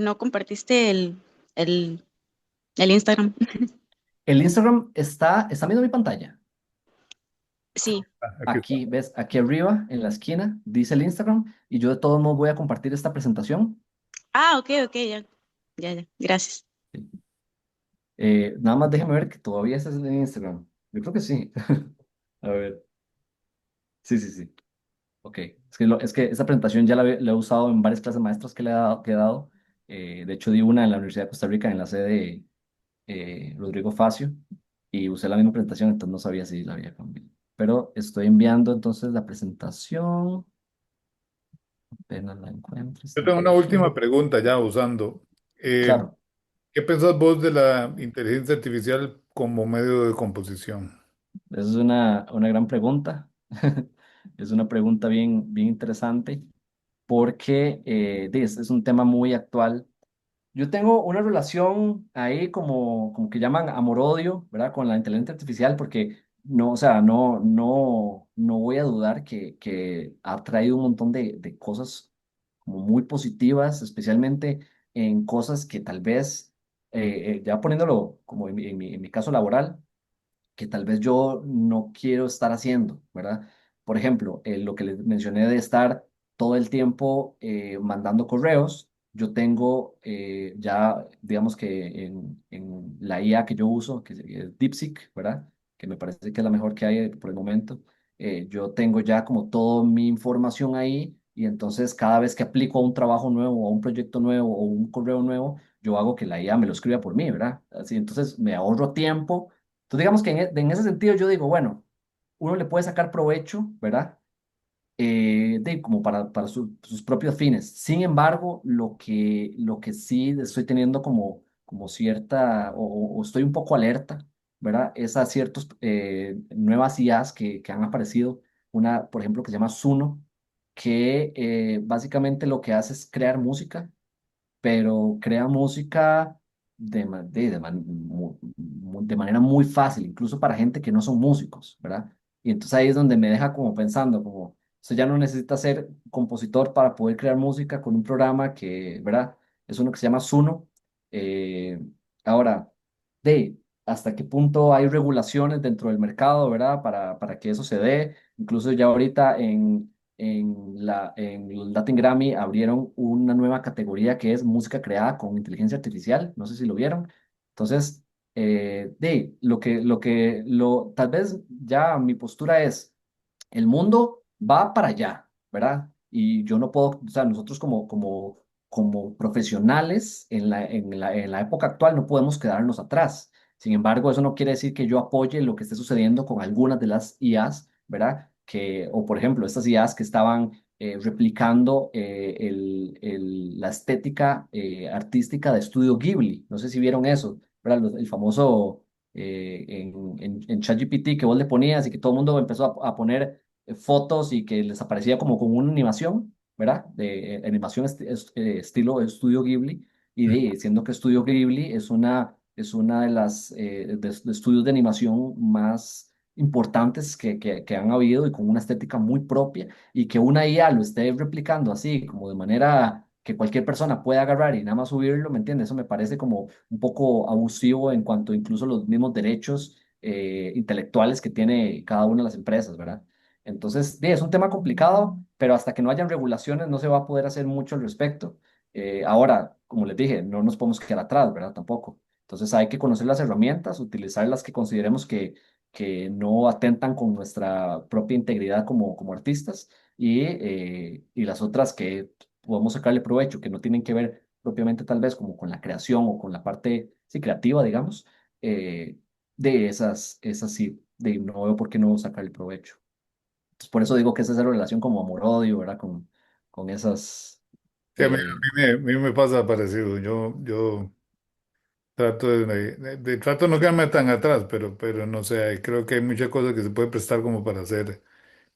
no compartiste el, el Instagram. El Instagram está viendo mi pantalla. Sí. Aquí está. Aquí, ¿ves? Aquí arriba, en la esquina, dice el Instagram y yo de todos modos voy a compartir esta presentación. Ah, ok, ok, ya, ya, ya, gracias. Nada más déjeme ver que todavía estás en Instagram. Yo creo que sí. A ver. Sí, sí, sí. Ok. Es que esta presentación ya la he usado en varias clases maestras que he dado. De hecho, di una en la Universidad de Costa Rica en la sede de Rodrigo Facio y usé la misma presentación, entonces no sabía si la había cambiado. Pero estoy enviando entonces la presentación. Apenas la encuentro, Yo está tengo una aquí. última pregunta ya usando. Eh, Claro. ¿Qué pensás vos de la inteligencia artificial como medio de composición? Esa es una gran pregunta. Es una pregunta bien, bien interesante porque es un tema muy actual. Yo tengo una relación ahí como que llaman amor-odio, ¿verdad? Con la inteligencia artificial porque no, o sea, no voy a dudar que ha traído un montón de cosas como muy positivas, especialmente en cosas que tal vez, ya poniéndolo como en mi caso laboral, que tal vez yo no quiero estar haciendo, ¿verdad? Por ejemplo, lo que les mencioné de estar todo el tiempo mandando correos, yo tengo ya, digamos que en la IA que yo uso, que es DeepSeek, ¿verdad? Que me parece que es la mejor que hay por el momento, yo tengo ya como toda mi información ahí y entonces cada vez que aplico a un trabajo nuevo, a un proyecto nuevo o un correo nuevo, yo hago que la IA me lo escriba por mí, ¿verdad? Así entonces me ahorro tiempo. Entonces, digamos que en ese sentido yo digo, bueno, uno le puede sacar provecho, ¿verdad? Como para sus propios fines. Sin embargo, lo que sí estoy teniendo como como cierta, o estoy un poco alerta, ¿verdad? Es a ciertos nuevas IAs que han aparecido, una, por ejemplo, que se llama Suno, que básicamente lo que hace es crear música, pero crea música de manera muy fácil, incluso para gente que no son músicos, ¿verdad? Y entonces ahí es donde me deja como pensando, como, usted ya no necesita ser compositor para poder crear música con un programa que, ¿verdad? Es uno que se llama Suno. Eh, ahora, de hasta qué punto hay regulaciones dentro del mercado, ¿verdad? Para que eso se dé. Incluso ya ahorita en los Latin Grammy abrieron una nueva categoría que es música creada con inteligencia artificial. No sé si lo vieron. Entonces, tal vez ya mi postura es el mundo va para allá, ¿verdad? Y yo no puedo, o sea, nosotros como profesionales en la época actual no podemos quedarnos atrás. Sin embargo, eso no quiere decir que yo apoye lo que esté sucediendo con algunas de las IAs, ¿verdad? O por ejemplo, estas IAs que estaban replicando la estética artística de Estudio Ghibli. No sé si vieron eso, ¿verdad? El famoso en ChatGPT que vos le ponías y que todo el mundo empezó a poner fotos y que les aparecía como con una animación, ¿verdad? De animación estilo Estudio Ghibli, y siendo que Estudio Ghibli es una de las de estudios de animación más importantes que han habido y con una estética muy propia, y que una IA lo esté replicando así, como de manera que cualquier persona pueda agarrar y nada más subirlo, ¿me entiendes? Eso me parece como un poco abusivo en cuanto incluso los mismos derechos intelectuales que tiene cada una de las empresas, ¿verdad? Entonces, es un tema complicado, pero hasta que no hayan regulaciones no se va a poder hacer mucho al respecto. Ahora, como les dije, no nos podemos quedar atrás, ¿verdad? Tampoco. Entonces hay que conocer las herramientas, utilizar las que consideremos que no atentan con nuestra propia integridad como artistas, y las otras que podemos sacarle provecho, que no tienen que ver propiamente tal vez como con la creación o con la parte, sí, creativa, digamos, de esas sí, no veo por qué no sacarle provecho. Entonces, por eso digo que esa es la relación como amor-odio, ¿verdad? Con esas. Sí, eh, a mí me pasa parecido. Yo trato trato de no quedarme tan atrás, pero no sé, creo que hay muchas cosas que se puede prestar como para hacer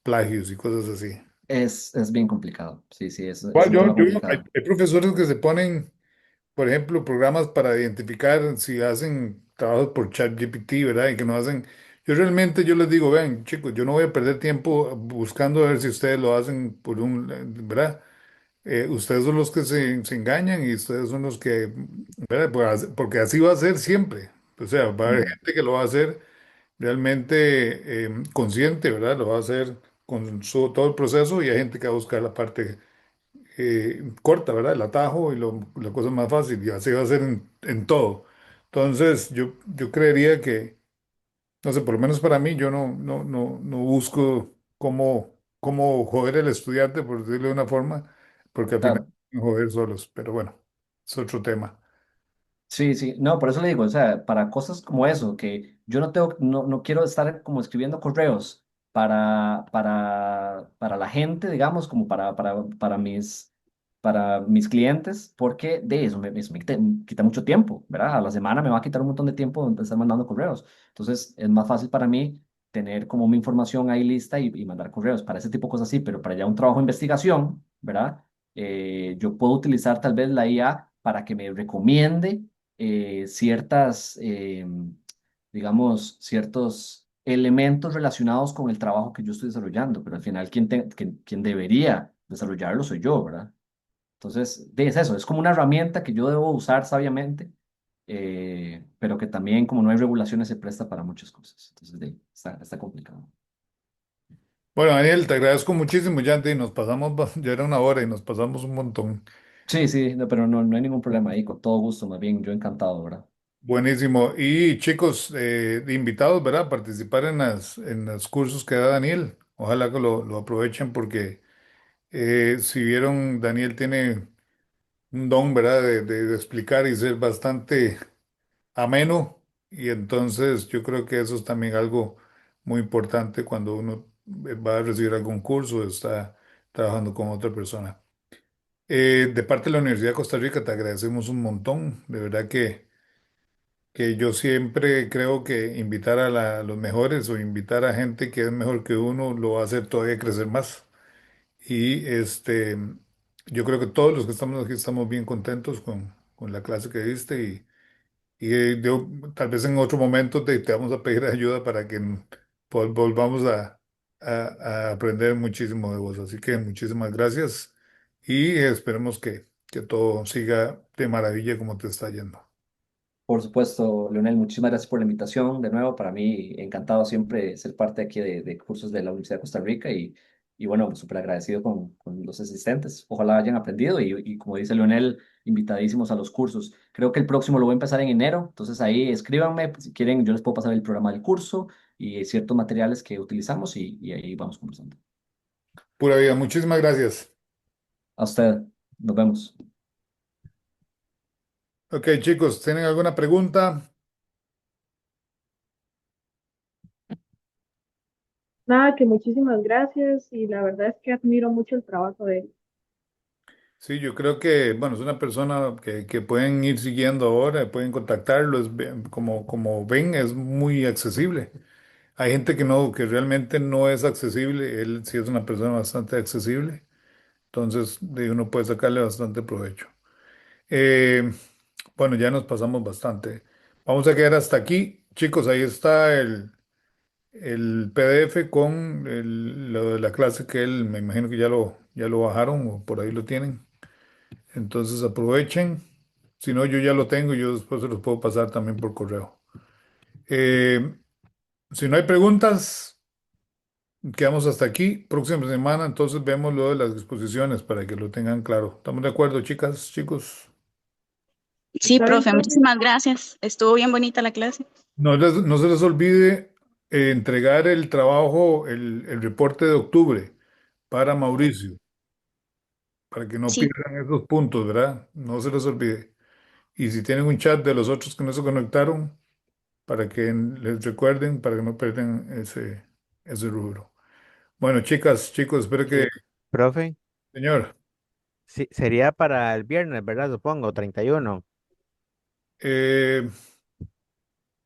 plagios y cosas así. es bien complicado. Sí, sí, es Igual un tema hay, complicado. hay profesores que se ponen, por ejemplo, programas para identificar si hacen trabajos por ChatGPT, ¿verdad? Y que no hacen. Yo les digo, vean, chicos, yo no voy a perder tiempo buscando a ver si ustedes lo hacen ¿verdad? Ustedes son los que se engañan y ustedes son los que, ¿verdad? Porque así va a ser siempre. O sea, va a haber Mm, gente que lo va a hacer realmente consciente, ¿verdad? Lo va a hacer con todo el proceso, y hay gente que va a buscar la parte corta, ¿verdad? El atajo y la cosa más fácil, y así va a ser en todo. Entonces, yo creería que, no sé, por lo menos para mí, yo no busco cómo joder al estudiante, por decirlo de una forma, porque al final claro. joder solos, pero bueno, es otro tema. Sí, sí, no, por eso le digo, o sea, para cosas como eso, que yo no quiero estar como escribiendo correos para la gente, digamos, como para mis clientes, porque de eso me quita mucho tiempo, ¿verdad? A la semana me va a quitar un montón de tiempo de estar mandando correos. Entonces, es más fácil para mí tener como mi información ahí lista y mandar correos para ese tipo de cosas así, pero para ya un trabajo de investigación, ¿verdad? Yo puedo utilizar tal vez la IA para que me recomiende ciertas, digamos, elementos relacionados con el trabajo que yo estoy desarrollando, pero al final quien debería desarrollarlo soy yo, ¿verdad? Entonces, es eso, es como una herramienta que yo debo usar sabiamente, pero que también, como no hay regulaciones, se presta para muchas cosas. Entonces, está complicado. Bueno, Daniel, te agradezco muchísimo, Yanti, nos pasamos, ya era una hora y nos pasamos un montón. Sí, sí, no, pero no hay ningún problema ahí, con todo gusto, más bien, yo encantado, ¿verdad? Buenísimo. Y chicos, invitados, ¿verdad? A participar en los cursos que da Daniel. Ojalá que lo aprovechen porque si vieron, Daniel tiene un don, ¿verdad? De explicar y ser bastante ameno. Y entonces yo creo que eso es también algo muy importante cuando uno va a recibir algún curso, está trabajando con otra persona. De parte de la Universidad de Costa Rica te agradecemos un montón. De verdad que que yo siempre creo que invitar a los mejores o invitar a gente que es mejor que uno lo va a hacer todavía crecer más. Y yo creo que todos los que estamos aquí estamos bien contentos con la clase que diste tal vez en otro momento te vamos a pedir ayuda para que volvamos a aprender muchísimo de vos. Así que muchísimas gracias y esperemos que todo siga de maravilla como te está yendo. Por supuesto, Leonel, muchísimas gracias por la invitación. De nuevo, para mí, encantado siempre ser parte aquí de cursos de la Universidad de Costa Rica y bueno, súper agradecido con los asistentes. Ojalá hayan aprendido y como dice Leonel, invitadísimos a los cursos. Creo que el próximo lo voy a empezar en enero, entonces ahí escríbanme, pues, si quieren, yo les puedo pasar el programa del curso y ciertos materiales que utilizamos y ahí vamos conversando. Pura vida, muchísimas gracias. A usted, nos vemos. Ok, chicos, ¿tienen alguna pregunta? Nada, que muchísimas gracias y la verdad es que admiro mucho el trabajo de él. Sí, yo creo que, bueno, es una persona que pueden ir siguiendo ahora, pueden contactarlo, como ven, es muy accesible. Hay gente que no, que realmente no es accesible, él sí es una persona bastante accesible, entonces uno puede sacarle bastante provecho. Eh, bueno, ya nos pasamos bastante. Vamos a quedar hasta aquí. Chicos, ahí está el PDF con lo de la clase que él, me imagino que ya lo bajaron o por ahí lo tienen. Entonces aprovechen. Si no, yo ya lo tengo, yo después se los puedo pasar también por correo. Eh, si no hay preguntas, quedamos hasta aquí. Próxima semana, entonces vemos lo de las disposiciones para que lo tengan claro. ¿Estamos de acuerdo, chicas, chicos? Sí, ¿Está bien, profe, profe? muchísimas gracias. Estuvo bien bonita la clase. No se les olvide entregar el trabajo, el reporte de octubre para Mauricio, para que no Sí, pierdan esos puntos, ¿verdad? No se les olvide. Y si tienen un chat de los otros que no se conectaron, para que les recuerden, para que no pierdan ese rubro. Bueno, chicas, chicos, espero que, Sí, profe, señor, sí, sería para el viernes, ¿verdad? Supongo, 31. eh,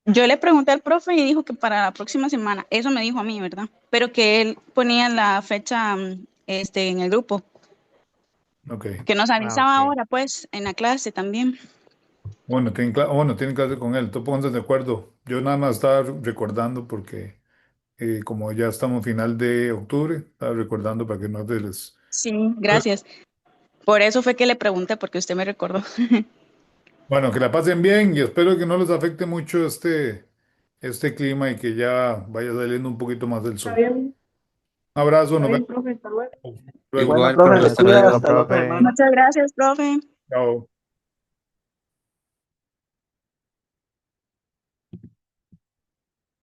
yo le pregunté al profe y dijo que para la próxima semana, eso me dijo a mí, ¿verdad? Pero que él ponía la fecha en el grupo, ok. que nos Ah, avisaba ok. ahora, pues, en la clase también. Bueno, tienen clase con él, tú pónganse de acuerdo. Yo nada más estaba recordando porque como ya estamos en final de octubre, estaba recordando para que no se les... Sí, gracias. Por eso fue que le pregunté, porque usted me recordó. Bueno, que la pasen bien y espero que no les afecte mucho este clima y que ya vaya saliendo un poquito más del sol. Un abrazo, nos Está bien, vemos profe, hasta luego. luego. Bueno, Igual, profe, profe, se hasta cuida luego. hasta la otra semana. Muchas gracias, profe. Chao.